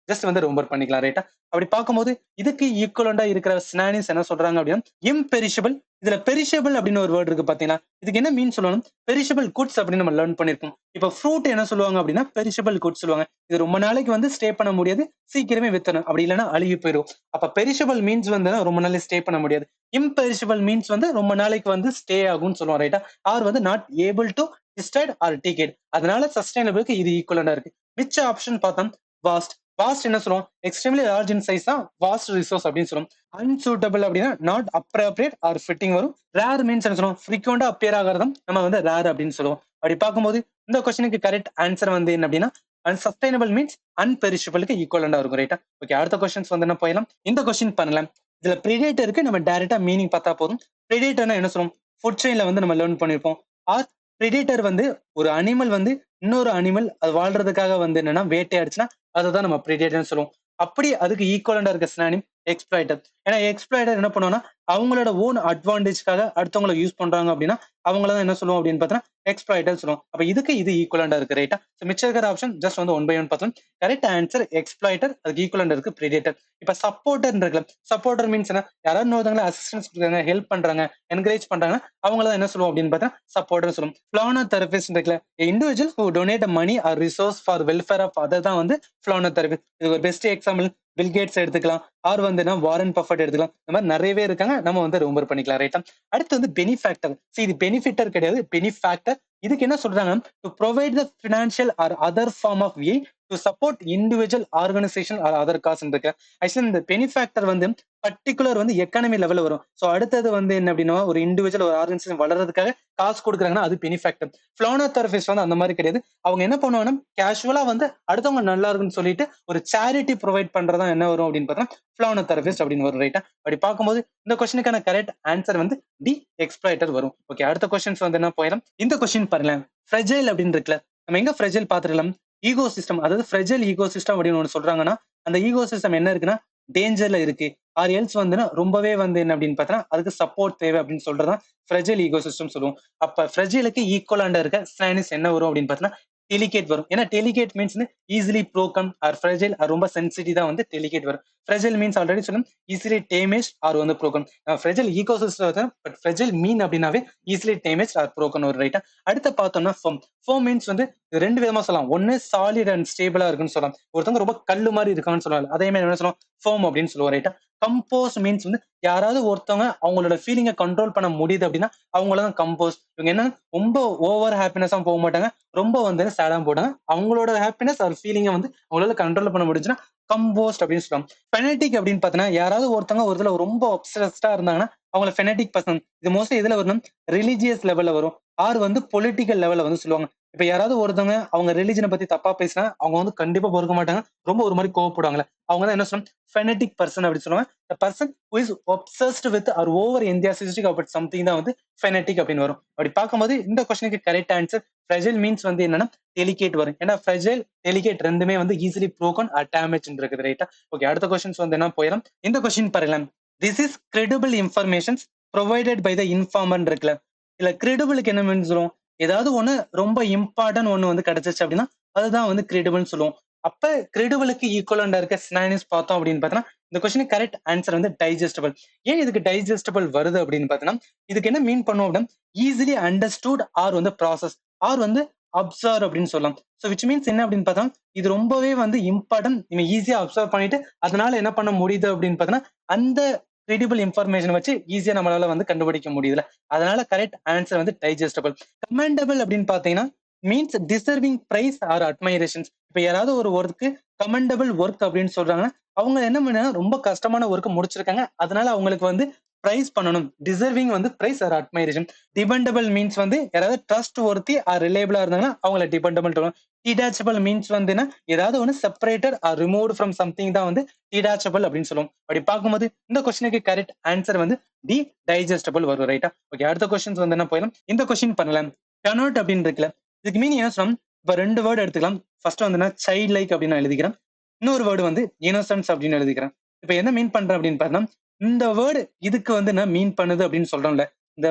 ஜஸ்ட் வந்து ரொம்ப பண்ணிக்கலாம் ரைட்டா. அப்படி பார்க்கும்போது இதுக்கு ஈக்குவலண்டா இருக்கிற சினானிம்ஸ் என்ன சொல்றாங்க அப்படின்னா இம்பெரிஷபிள். இதுல பெரிஷபிள் அப்படின்னு ஒரு வேர்டு இருக்கு பாத்தீங்கன்னா இதுக்கு என்ன மீன் சொல்லணும் பெரிஷபிள் குட்ஸ் அப்படின்னு நம்ம லேர்ன் பண்ணிருக்கோம். இப்ப ஃப்ரூட் என்ன சொல்லுவாங்க அப்படின்னா பெரிஷபிள் குட்ஸ் சொல்லுவாங்க. இது ரொம்ப நாளைக்கு வந்து ஸ்டே பண்ண முடியாது சீக்கிரமே வித்தணும் அப்படி இல்லைன்னா அழுகி போயிடும். அப்ப பெரிஷபிள் மீன்ஸ் வந்து ரொம்ப நாளைக்கு ஸ்டே பண்ண முடியாது. இம்பெரிஷபிள் மீன்ஸ் வந்து ரொம்ப நாளைக்கு வந்து ஸ்டே ஆகும்னு சொல்லுவோம் ரைட்டா. ஆர் வந்து not able to destroyed or take. அதனால சஸ்டைனபிளுக்கு இது ஈக்குவலண்டா இருக்கு. மிச்ச ஆப்ஷன் பார்த்தோம் வாஸ்ட். வாஸ்ட் என்ன சொல்லுவோம் எக்ஸ்ட்ரீம்லி லார்ஜ் இன் சைஸ் தான் வாஸ்ட் ரிசோர்ஸ் அப்படின்னு சொல்லுவோம். அன்சூட்டபிள் அப்படின்னா நாட் அப்ரோப்ரியேட் ஆர் ஃபிட்டிங் வரும். ரேர் மீன்ஸ் என்ன சொல்லுவோம் ஃப்ரீக்வெண்டா அப்பியர் ஆகிறதும் நம்ம வந்து ரேர் அப்படின்னு சொல்லுவோம். அப்படி பார்க்கும்போது இந்த கொஸ்டினுக்கு கரெக்ட் ஆன்சர் வந்து என்ன அப்படின்னா அன்சஸ்டைனபிள் மீன்ஸ் அன்பெரிஷபிளுக்கு ஈக்குவலண்டா இருக்கும் ரைட்டா. ஓகே அடுத்த கொஸ்டின்ஸ் வந்து என்ன போயிடலாம். இந்த கொஸ்டின் பண்ணலாம். இதுல பிரிடேட்டருக்கு நம்ம டைரக்டா மீனிங் பார்த்தா போதும். பிரிடேட்டர்னா என்ன சொல்லுவோம் ஃபுட் செயின்ல வந்து நம்ம லேர்ன் பண்ணிருப்போம். ஆர் பிரிடேட்டர் வந்து ஒரு அனிமல் வந்து இன்னொரு அனிமல் அது வாழ்றதுக்காக வந்து என்னன்னா வேட்டையாடுச்சுன்னா அதை நம்ம பிரிடேட்டர்னு சொல்லுவோம். அப்படி அதுக்கு ஈக்குவலண்டா இருக்க சினானிம் எக்ஸ்ப்ளாய்டர். ஏன்னா எக்ஸ்ப்ளாய்டர் என்ன பண்ணுவோம்னா அவங்களோட ஓன் அட்வான்டேஜ்க்காக அடுத்தவங்களை யூஸ் பண்றாங்க அப்படின்னா அவங்களதான் என்ன சொல்லுவோம் அப்படின்னு பார்த்தா எக்ஸ்ப்ளாய்டர் சொல்லுவோம். அப்ப இதுக்கு இது ஈக்குவலண்டா இருக்கு ரைட்டா. மிச்சம் இருக்கிற ஆப்ஷன் ஜஸ்ட் வந்து 1 by 1 பார்த்தோம். கரெக்ட் ஆன்சர் எக்ஸ்ப்ளாய்டர் அதுக்கு ஈக்குவலண்டா இருக்கு பிரிடேட்டர். இப்ப சப்போர்ட்டர் இருக்குல்ல சப்போர்ட்டர் மீன்ஸ் என்ன யாராவது இன்னொருத்தவங்களை அசிஸ்டன்ஸ் கொடுக்குறாங்க ஹெல்ப் பண்றாங்க என்கரேஜ் பண்றாங்கன்னா அவங்களதான் என்ன சொல்லுவோம் அப்படின்னு பார்த்தா சப்போர்ட்டர் சொல்லுவோம். பிளானோதெரபிஸ்ட் இருக்குல்ல individual who donate money or resource for welfare of other தான் வந்து பிளானோதெரபிஸ்ட். இது ஒரு பெஸ்ட் எக்ஸாம்பிள் பில்கேட்ஸ் எடுத்துக்கலாம் ஆர் வந்து வாரன் பஃபட் எடுத்துக்கலாம். இந்த மாதிரி நிறையவே இருக்காங்க நம்ம வந்து ரொம்ப பண்ணிக்கலாம் ரைட்டா. அடுத்து வந்து பெனிஃபேக்டர். இது பெனிஃபிட்டர் கிடையாது பெனிஃபேக்டர். இதுக்கு என்ன சொல்றாங்க to provide the financial or other form of way to support individual organisation or other cause இருக்கு. ஆக்சுவலி இந்த பெனிஃபேக்டர் வந்து பர்டிகுலர் வந்து எக்கானமி லெவலில் வரும். ஸோ அடுத்தது வந்து என்ன அப்படின்னா ஒரு இண்டிவிஜுவல் ஒரு ஆர்கனைசேஷன் வளர்றதுக்காக காசு கொடுக்குறாங்கன்னா அது பெனிஃபேக்டர். பிளானோதெரபிஸ்ட் வந்து அந்த மாதிரி கிடையாது. அவங்க என்ன பண்ணுவாங்கன்னா கேஷுவலா வந்து அடுத்தவங்க நல்லா இருக்குன்னு சொல்லிட்டு ஒரு சேரிட்டி ப்ரொவைட் பண்றதா என்ன வரும் அப்படின்னு பார்த்தா பிளானோதெரபிஸ்ட் அப்படின்னு வரும் ரைட்டா. அப்படி பார்க்கும்போது இந்த கொஸ்டினுக்கான கரெக்ட் ஆன்சர் வந்து டி எக்ஸ்ப்ளாய்டர் வரும். ஓகே அடுத்த கொஸ்டின்ஸ் வந்து என்ன போயிடலாம். இந்த கொஸ்டின் பாருங்க ஃப்ரெஜைல் அப்படின்னு இருக்குல்ல நம்ம எங்க ஃப்ரெஜைல் பார்த்துக்கலாம் ஈகோ சிஸ்டம். அதாவது ஃப்ரெஜைல் ஈகோ சிஸ்டம் அப்படின்னு ஒன்று சொல்றாங்கன்னா அந்த ஈகோ சிஸ்டம் என்ன இருக்குன்னா டேஞ்சர்ல இருக்கு ஆர் எல்ஸ் வந்துன்னா ரொம்பவே வந்து என்ன அப்படின்னு பார்த்தா அதுக்கு சப்போர்ட் தேவை அப்படின்னு சொல்றதான் ஃப்ரெஜைல் ஈகோ சிஸ்டம் சொல்லுவோம். அப்ப ஃப்ரெஜைலுக்கு ஈக்குவலாண்டா இருக்க சினானிம்ஸ் என்ன வரும் அப்படின்னு பார்த்தா டெலிகேட் வரும். ஏன்னா delicate means easily broken or fragile ரொம்ப சென்சிட்டிவ் தான் வந்து டெலிகேட் வரும். ஃப்ரெஜைல் மீன்ஸ் ஆல்ரெடி சொல்லும் ஈஸிலி டேமேஜ் ஆர் வந்து broken. Fragile ecosystem but fragile mean அப்படின்னாவே ஈஸிலி டேமேஜ் ஆர் ப்ரோக்கன் ஒரு ரைட்டா. அடுத்து பார்த்தோம்னா ஃபோம். ஃபோம் மீன்ஸ் வந்து ரெண்டு விதமா சொல்லலாம். ஒன்னு சாலிட் அண்ட் ஸ்டேபிளா இருக்குன்னு சொல்லலாம். ஒருத்தவங்க ரொம்ப கல்லு மாதிரி இருக்காங்கன்னு சொல்லலாம். அதே மாதிரி என்ன சொல்லலாம் ஃபோம் அப்படின்னு சொல்லுவோம் ரைட்டா. கம்போஸ் மீன்ஸ் வந்து யாராவது ஒருத்தவங்க அவங்களோட ஃபீலிங்கை கண்ட்ரோல் பண்ண முடியுது அப்படின்னா அவங்களதான் கம்போஸ். இவங்க என்ன ரொம்ப ஓவர் ஹாப்பினஸா போக மாட்டாங்க ரொம்ப வந்து சேடா போட்டாங்க அவங்களோட ஹாப்பினஸ் ஒரு ஃபீலிங்கை வந்து அவங்களால கண்ட்ரோல் பண்ண முடிஞ்சுன்னா கம்போஸ்ட் அப்படின்னு சொல்லுவாங்க. ஃபெனட்டிக் அப்படின்னு பார்த்தீங்கன்னா யாராவது ஒருத்தவங்க ஒரு இதுல ரொம்ப அப்சஸ்டா இருந்தாங்கன்னா அவங்கள ஃபெனட்டிக் பர்சன். இது மோஸ்ட்லி இதுல வரணும் ரிலீஜியஸ் லெவல்ல வரும் ஆர் வந்து பொலிட்டிக்கல் லெவல்ல வந்து சொல்லுவாங்க. இப்ப யாராவது ஒருத்தவங்க அவங்க ரிலிஜனை பத்தி தப்பா பேசினா அவங்க வந்து கண்டிப்பா பொறுக்க மாட்டாங்க ரொம்ப ஒரு மாதிரி கோவப்படுவாங்களே அவங்க தான் என்ன சொல்லுவாங்க ஃபெனட்டிக் பர்சன் அப்படின்னு சொல்லுவாங்க. The person who is obsessed with or over enthusiastic about something தான் வந்து ஃபெனட்டிக் அப்படின்னு வரும். அப்படி பார்க்கும்போது இந்த கொஸ்டினுக்கு கரெக்ட் ஆன்சர் ஃப்ரெஜைல் மீன்ஸ் வந்து என்னன்னா டெலிகேட் வரும். ஏன்னா ஃப்ரெஜைல் டெலிகேட் ரெண்டுமே வந்து ஈஸிலி ப்ரோக்கன் ஆர் டேமேஜ் இருக்குது ரைட்டா. ஓகே அடுத்த கொஸ்டின்ஸ் வந்து என்ன போயிடலாம். இந்த கொஸ்டின் பாருங்க this is credible informations provided by the informer இருக்குல்ல இல்ல கிரெடிபிளுக்கு என்ன மீன் சொல்லுவோம் ஏதாவது ஒண்ணு ரொம்ப இம்பார்ட்டன்ட் ஒண்ணு வந்து கிடைச்சிச்சு அப்படின்னா அதுதான் வந்து கிரெடிபிள்னு சொல்லுவோம். அப்ப கிரெடிபிளுக்கு ஈக்குவலண்டா இருக்க சினானிம்ஸ் பார்த்தோம் அப்படின்னு பார்த்தோம்னா இந்த கொஸ்டினுக்கு கரெக்ட் ஆன்சர் வந்து டைஜஸ்டபிள். ஏன் இதுக்கு டைஜஸ்டபிள் வருது அப்படின்னு பார்த்தோம்னா இதுக்கு என்ன மீன் பண்ணுவோம் அப்படின்னா ஈஸிலி அண்டர்ஸ்டூட் ஆர் வந்து ப்ராசஸ் ஆர் வந்து அப்சர்வ் அப்படின்னு சொல்லலாம். ஸோ விச் மீன்ஸ் என்ன அப்படின்னு பார்த்தா இது ரொம்பவே வந்து இம்பார்ட்டன்ட். நம்ம ஈஸியா அப்சர்வ் பண்ணிட்டு அதனால என்ன பண்ண முடியுது அப்படின்னு பார்த்தோம்னா அந்த கிரெடிபிள் இன்ஃபர்மேஷன் வச்சு ஈஸியா நம்மளால வந்து கண்டுபிடிக்க முடியுதுல. அதனால கரெக்ட் ஆன்சர் வந்து டைஜஸ்டபிள். கமெண்டபிள் அப்படின்னு பாத்தீங்கன்னா மீன்ஸ் டிசர்விங் பிரைஸ் ஆர் அட்மைரேஷன்ஸ். இப்ப யாராவது ஒரு ஒர்க்கு கமெண்டபிள் ஒர்க் அப்படின்னு சொல்றாங்கன்னா அவங்க என்ன பண்ணா ரொம்ப கஷ்டமான ஒர்க் முடிச்சிருக்காங்க, அதனால அவங்களுக்கு வந்து பிரைஸ் பண்ணணும். டிசர்விங் வந்து praise or admiration. Dependable means வந்து யாராவது ட்ரஸ்ட் ஒர்த்தி ஆர் ரிலேபிளா இருந்தாங்கன்னா அவங்கள டிபெண்டபிள் சொல்லணும். டிடாச்சபிள் மீன்ஸ் வந்து ஏதாவது ஒன்று separated or removed from something தான் வந்து டிடாச்சபிள் அப்படின்னு சொல்லுவோம். அப்படி பார்க்கும்போது இந்த கொஸ்டினுக்கு கரெக்ட் ஆன்சர் வந்து டி டைஜஸ்டபிள் வரும். ரைட்டா? ஓகே, அடுத்த கொஸ்டின்ஸ் வந்து என்ன போயிடும். இந்த கொஸ்டின் பண்ணலாம். கனோட் அப்படின்னு இருக்குல்ல, இதுக்கு மீனிங் என்ன சொல்லலாம்? இப்ப ரெண்டு வேர்டு எடுத்துக்கலாம். ஃபர்ஸ்ட் வந்து சைல்ட் லைக் அப்படின்னு நான் எழுதிக்கிறேன். இன்னொரு வேர்டு வந்து இன்னோசன்ஸ் அப்படின்னு எழுதிக்கிறேன். இப்ப என்ன மீன் பண்றேன் அப்படின்னு பார்த்தா இந்த வேர்டு இதுக்கு வந்து என்ன மீன் பண்ணுது அப்படின்னு சொல்றோம்ல, இந்த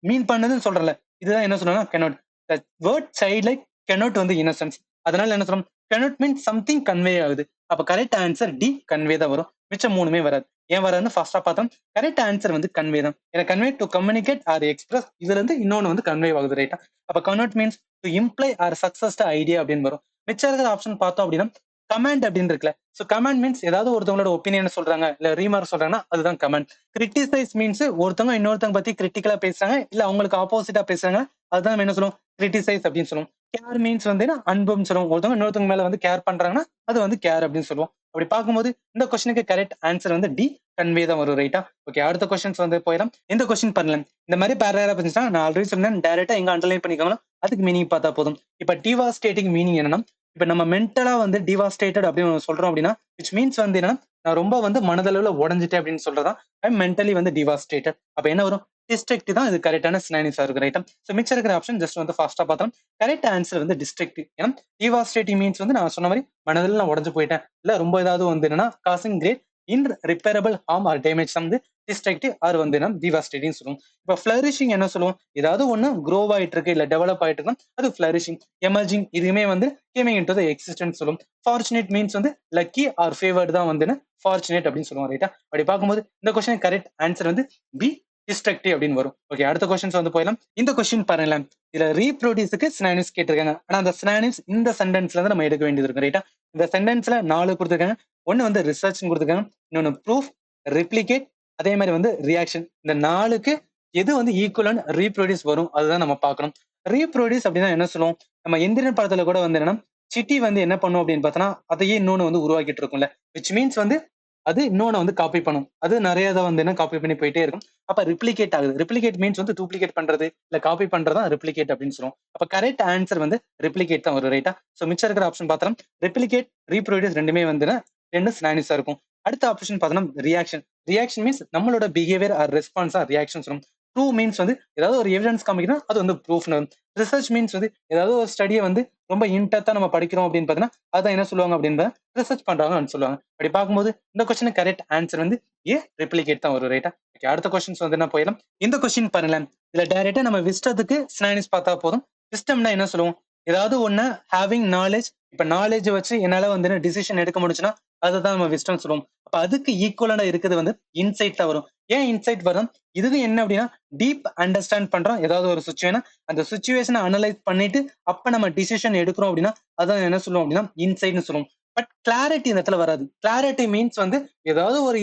மீன் பண்ணுதுன்னு சொல்றேன்ல, இதுதான் என்ன சொல்லணும்னா கெனோட். த வேர்ட் சைல்ட் லைக் கெனோட் வந்து இன்னோசன்ஸ். அதனால என்ன சொல்றோம்? கெனோட் மீன் சம்திங் கன்வே ஆகுது. அப்ப கரெக்ட் ஆன்சர் டி கன்வே தான் வரும். மிச்சம் மூணுமே வராது. ஏன் வராதுன்னு ஃபர்ஸ்டா பார்த்தோம். கரெக்ட் ஆன்சர் வந்து கன்வே தான். ஏன்னா convey to communicate or express, இதுல இருந்து இன்னொன்னு வந்து கன்வே ஆகுது. ரைட்டா? அப்ப convert means to imply or suggest idea அப்படின்னு வரும். மிச்சம் இருக்கிற ஆப்ஷன் பார்த்தோம் அப்படின்னா கமெண்ட் அப்படின்னு இருக்குல்ல. சோ கமெண்ட் மீன்ஸ் ஏதாவது ஒருத்தவங்களோட ஒப்பீனியன் சொல்றாங்க, இல்ல ரீமார்க் சொல்றாங்கன்னா அதுதான் கமெண்ட். கிரிட்டிசைஸ் மீன்ஸ் ஒருத்தவங்க இன்னொருத்தவங்க பத்தி கிரிட்டிக்கலா பேசுறாங்க, இல்ல அவங்களுக்கு ஆப்போசிட்டா பேசுறாங்க, அதுதான் நம்ம என்ன சொல்லுவோம்? கிரிட்டிசைஸ் அப்படின்னு சொல்லுவோம். கேர் மீன்ஸ் வந்து அன்புன்னு சொல்லுவோம். ஒருத்தவங்க இன்னொருத்தவங்க மேல வந்து கேர் பண்றாங்கன்னா அது வந்து கேர் அப்படின்னு சொல்லுவோம். அப்படி பார்க்கும்போது இந்த கொஸ்டினுக்கு கரெக்ட் ஆன்சர் வந்து டி கன்வே தான் வரும். ரைட்டா? ஓகே, அடுத்த கொஸ்டின்ஸ் வந்து போயிடும். இந்த கொஸ்டின் பண்ணலாம். இந்த மாதிரி பேராகிராஃப் இருந்துச்சுன்னா நான் ஆல்ரெடி சொன்னேன், டைரக்டா எங்க அண்டர்லைன் பண்ணிக்கோங்க, அதுக்கு மீனிங் பார்த்தா போதும். இப்ப டிவாஸ்டேட்டிங் மீனிங் என்னன்னா இப்ப நம்ம மென்டலா வந்து டிவாஸ்டேட்டட் அப்படின்னு சொல்றோம் அப்படின்னா விச் மீன்ஸ் வந்து என்னன்னா நான் ரொம்ப வந்து மனதளவுல உடஞ்சிட்டேன் அப்படின்னு சொல்றதா ஐ மென்டலி வந்து டிவாஸ்டேட்டட். அப்ப என்ன வரும்? டிஸ்ட்ரிக்ட் தான் இது கரெக்டான சினானிம்ஸா இருக்கு. ரைட்டா? சோ மிச்சம் இருக்கிற ஆப்ஷன் ஜஸ்ட் வந்து ஃபாஸ்டா பார்த்தோம். கரெக்ட் ஆன்சர் வந்து டிஸ்ட்ரிக்ட். ஏன்னா டிவாஸ்டேட்டிங் மீன்ஸ் வந்து நான் சொன்ன மாதிரி மனதில் நான் உடஞ்சு போயிட்டேன், இல்ல ரொம்ப ஏதாவது வந்து என்னன்னா causing great irreparable harm or damage வந்து டிஸ்ட்ரக்டிவ் ஆர் வந்து என்ன டிவாஸ்டேட்டிங் சொல்லுவோம். இப்ப ஃபிளரிஷிங் என்ன சொல்லுவோம்? ஏதாவது ஒண்ணு க்ரோ ஆயிட்டு இருக்கு, இல்ல டெவலப் ஆயிட்டு இருக்கு, அது ஃபிளரிஷிங். எமர்ஜிங் இதுவுமே வந்து கேமிங் இன்டு த எக்ஸிஸ்டன்ஸ் சொல்லுவோம். ஃபார்ச்சுனேட் மீன்ஸ் வந்து லக்கி ஆர் ஃபேவர்ட் தான் வந்து ஃபார்ச்சுனேட் அப்படின்னு சொல்லுவோம். ரைட்டா? அப்படி பார்க்கும்போது இந்த கொஸ்டின் கரெக்ட் ஆன்சர் வந்து பி டிஸ்ட்ரக்டிவ் அப்படின்னு வரும். ஓகே, அடுத்த கொஸ்டின்ஸ் வந்து போயிடலாம். இந்த கொஸ்டின் பாருங்களேன். இதுல ரீப்ரொடியூஸுக்கு சினானிம்ஸ் கேட்டிருக்காங்க. ஆனா அந்த சினானிம்ஸ் இந்த சென்டென்ஸ்ல இருந்து நம்ம எடுக்க வேண்டியது இருக்கு. ரைட்டா? இந்த சென்டென்ஸ்ல 4 கொடுத்துருக்காங்க. ஒன்னு வந்து ரிசர்ச் கொடுத்துருக்காங்க, இன்னொன்னு ப்ரூஃப், ரெப்ளிகேட், அதே மாதிரி வந்து ரியாக்ஷன். இந்த 4க்கு எது வந்து ஈக்குவலன் ரீப்ரொடியூஸ் வரும் அதுதான் நம்ம பார்க்கணும். ரீப்ரொடியூஸ் அப்படின்னா என்ன சொல்லுவோம்? நம்ம எந்திரன் படத்துல கூட வந்து என்னன்னா சிட்டி வந்து என்ன பண்ணும் அப்படின்னு பார்த்தோன்னா அதையே இன்னொன்னு வந்து உருவாக்கிட்டு இருக்கும்ல. விச் மீன்ஸ் வந்து அது இன்னொன்னு வந்து காப்பி பண்ணும். அது நிறைய இதை வந்து என்ன காப்பி பண்ணி போயிட்டே இருக்கும். அப்ப ரிப்ளிகேட் ஆகுது. ரிப்ளிகேட் மீன்ஸ் வந்து டூப்ளிகேட் பண்றது, இல்ல காப்பி பண்றதா ரிப்ளிகேட் அப்படின்னு சொல்லுவோம். அப்ப கரெக்ட் ஆன்சர் வந்து ரிப்ளிகேட் தான் வரும். ரைட்டா? சோ மிச்சம் இருக்கிற ஆப்ஷன் பார்த்தோம். ரெப்ளிகேட், ரீப்ரொடியூஸ் ரெண்டுமே வந்து ரெண்டு சினானிம்ஸா இருக்கும். அடுத்த ஆப்ஷன் பார்த்தோம்னா ரியாக்ஷன். ரியாக்ஷன் மீன்ஸ் நம்மளோட பிஹேவியர் ஆர் ரெஸ்பான்ஸா ரியாக்ஷன் சொல்லும். ப்ரூவ் மீன்ஸ் வந்து ஏதாவது ஒரு எவிடன்ஸ் காமிக்கணும், அது வந்து ப்ரூஃப்னு வரும். ரிசர்ச் மீன்ஸ் வந்து ஏதாவது ஒரு ஸ்டடியை வந்து ரொம்ப இன்டெப்தா நம்ம படிக்கிறோம் அப்படின்னு பார்த்தீங்கன்னா அதான் என்ன சொல்லுவாங்க அப்படின்னு ரிசர்ச் பண்றாங்கன்னு சொல்லுவாங்க. அப்படி பார்க்கும்போது இந்த கொஸ்டின் கரெக்ட் ஆன்சர் வந்து ஏ ரெப்ளிகேட் தான் வரும். ரைட்டா? ஓகே, அடுத்த கொஸ்டின்ஸ் வந்து என்ன போயிடலாம். இந்த கொஸ்டின் பாருங்களேன். இதுல டைரக்டா நம்ம விஸ்டத்துக்கு சினானிம்ஸ் பார்த்தா போதும். விஸ்டம்னா என்ன சொல்லுவோம்? ஏதாவது ஒண்ணு ஹேவிங் நாலேஜ். இப்ப நாலேஜ் வச்சு என்னால வந்து டிசிஷன் எடுக்க முடிச்சுன்னா அதுதான் நம்ம விஸ்டம் சொல்லுவோம். அப்ப அதுக்கு ஈக்குவலண்டா இருக்குது வந்து இன்சைட் தான் வரும். ஏன் இன்சைட் வரும்? இதுக்கு என்ன அப்படின்னா டீப் அண்டர்ஸ்டாண்ட் பண்றோம் ஏதாவது ஒரு சுச்சுவேஷன், அந்த சுச்சுவேஷனை அனலைஸ் பண்ணிட்டு அப்ப நம்ம டிசிஷன் எடுக்கிறோம் அப்படின்னா அதான் என்ன சொல்லுவோம் அப்படின்னா இன்சைட்னு சொல்லுவோம். பட் கிளாரிட்டி இந்த இடத்துல வராது. கிளாரிட்டி மீன்ஸ் வந்து ஏதாவது ஒரு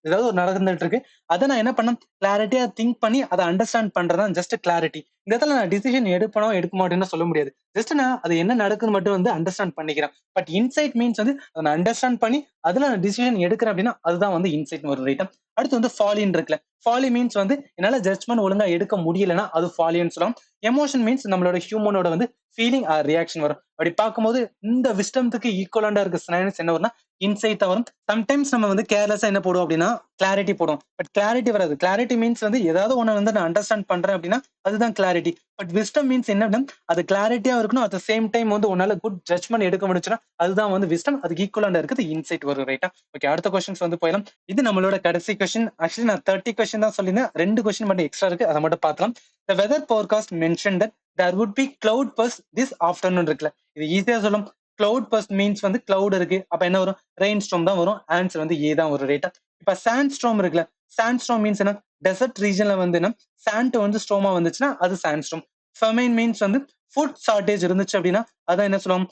ஏதாவது ஒரு நடந்துட்டு இருக்கு, அதை நான் என்ன பண்ணேன் கிளாரிட்டியா திங்க் பண்ணி அதை அண்டர்ஸ்டாண்ட் பண்றதான் ஜஸ்ட் கிளாரிட்டி. இந்த இடத்துல நான் டிசிஷன் எடுப்பணும் எடுக்க மாட்டேன்னு சொல்ல முடியாது. ஜஸ்ட் நான் அது என்ன நடக்குன்னு மட்டும் வந்து அண்டர்ஸ்டாண்ட் பண்ணிக்கிறேன். பட் இன்சைட் மீன்ஸ் வந்து அதை நான் அண்டர்ஸ்டாண்ட் பண்ணி அதுல நான் டிசிஷன் எடுக்கிறேன் அப்படின்னா அதுதான் வந்து இன்சைட் ஒரு ரைட்டா? அடுத்து வந்து ஃபாலின் இருக்குல்ல. ஃபாலி மீன்ஸ் வந்து என்னால ஜட்ஜ்மெண்ட் ஒழுங்கா எடுக்க முடியலன்னா அது ஃபாலின்னு சொல்லலாம். எமோஷன் மீன்ஸ் நம்மளோட ஹியூமனோட வந்து ஃபீலிங் ஆர் ரியாக்ஷன் வரும். அப்படி பார்க்கும்போது இந்த விஸ்டம்க்கு ஈக்குவலண்டா இருக்க சினானிம்ஸ் என்ன வரும்னா இன்சைட் தான் வரும். சம்டைம்ஸ் நம்ம வந்து கேர்லெஸ்ஸா என்ன போடுவோம் அப்படின்னா கிளாரிட்டி போடுவோம். பட் கிளாரிட்டி வராது. கிளாரிட்டி மீன்ஸ் வந்து ஏதாவது ஒண்ணு வந்து நான் அண்டர்ஸ்டாண்ட் பண்றேன் அப்படின்னா அதுதான் கிளாரிட்டி. பட் விஸ்டம் மீன்ஸ் என்ன அப்படின்னா அது கிளாரிட்டியா இருக்கணும், அட் த சேம் டைம் வந்து உன்னால குட் ஜட்ஜ்மெண்ட் எடுக்க முடிச்சுன்னா அதுதான் வந்து விஸ்டம். அதுக்கு ஈக்குவலண்டா இருக்குது இன்சைட் வரும். ரைட்டா? ஓகே, அடுத்த கொஸ்டின்ஸ் வந்து போயிடலாம். இது நம்மளோட கடைசி கொஸ்டின். ஆக்சுவலி நான் 30 கொஸ்டின் தான் சொல்லியிருந்தேன். 2 கொஸ்டின் மட்டும் எக்ஸ்ட்ரா இருக்கு, அதை மட்டும் பார்க்கலாம். The weather forecast mentioned that there would be cloud bursts this afternoon இருக்குல்ல. இது ஈஸியா சொல்லும். கிளவுட் பர்ஸ்ட் மீன்ஸ் வந்து கிளவுட் இருக்கு. அப்ப என்ன வரும்? ரெயின் ஸ்டார்ம் தான் வரும். ஆன்சர் வந்து ஏ தான் வரும் ரைட்டா. இப்ப சாண்ட் ஸ்டார்ம் இருக்குல்ல, சாண்ட் ஸ்டார்ம் மீன்ஸ் என்ன? டெசர்ட் ரீஜன்ல வந்து என்ன சாண்ட் வந்து ஸ்டோமா வந்துச்சுன்னா அது சாண்ட் ஸ்டார்ம். ஃபெமைன் மீன்ஸ் வந்து ஃபுட் ஷார்டேஜ் இருந்துச்சு அப்படின்னா அதான் என்ன சொல்லுவோம்?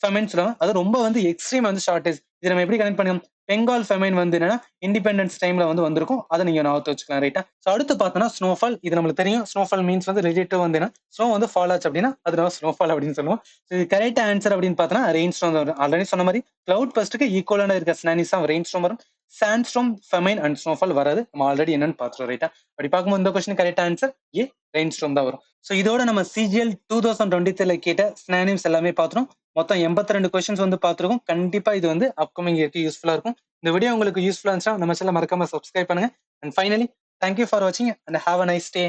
ஃபெமைன் சொல்லுவாங்க. அது ரொம்ப வந்து எக்ஸ்ட்ரீம் வந்து ஷார்டேஜ். இதை நம்ம எப்படி கனெக்ட் பண்ணுவோம்? பெங்கால் ஃபெமைன் வந்து என்னன்னா இண்டிபெண்டன்ஸ் டைம்ல வந்து வந்திருக்கும். அதை நீங்க ஞாபகத்தை வச்சுக்கலாம் ரைட்டா. ஸோ அடுத்து பார்த்தோம்னா ஸ்னோஃபால். இது நம்மளுக்கு தெரியும். ஸ்னோஃபால் மீன்ஸ் வந்து ரிலேட்டிவ் வந்து என்ன ஸ்னோ வந்து ஃபால் ஆச்சு அப்படின்னா அது நம்ம ஸ்னோஃபால் அப்படின்னு சொல்லுவோம். ஸோ இது கரெக்ட் ஆன்சர் அப்படின்னு பார்த்தோம்னா ரெயின் ஸ்டார்ம் வரும். ஆல்ரெடி சொன்ன மாதிரி கிளவுட் பர்ஸ்ட்டுக்கு ஈக்குவலான இருக்க சினானிஸ் தான் ரெயின் ஸ்டார்ம் வரும். Sand storm, famine and snowfall வராது. நம்ம ஆல்ரெடி என்னன்னு பார்த்துருவோம் ரைட்டா. அப்படி பார்க்கும்போது இந்த question correct answer A rain storm தான் வரும். ஸோ இதோட நம்ம சிஜிஎல் 2023 கேட்ட சினானிம்ஸ் எல்லாமே பார்த்துரும். மொத்தம் 82 கொஸ்டின்ஸ் வந்து பார்த்துருக்கோம். கண்டிப்பா இது வந்து அப்கமிங் இயர்க்கு யூஸ்ஃபுல்லா இருக்கும். இந்த வீடியோ உங்களுக்கு யூஸ்ஃபுல்லா இருந்துச்சுன்னா நம்ம சேனல் மறக்காம சப்ஸ்கிரைப் பண்ணுங்க. அண்ட் ஃபைனலி தேங்க்யூ ஃபார் வாட்சிங் and have a nice day.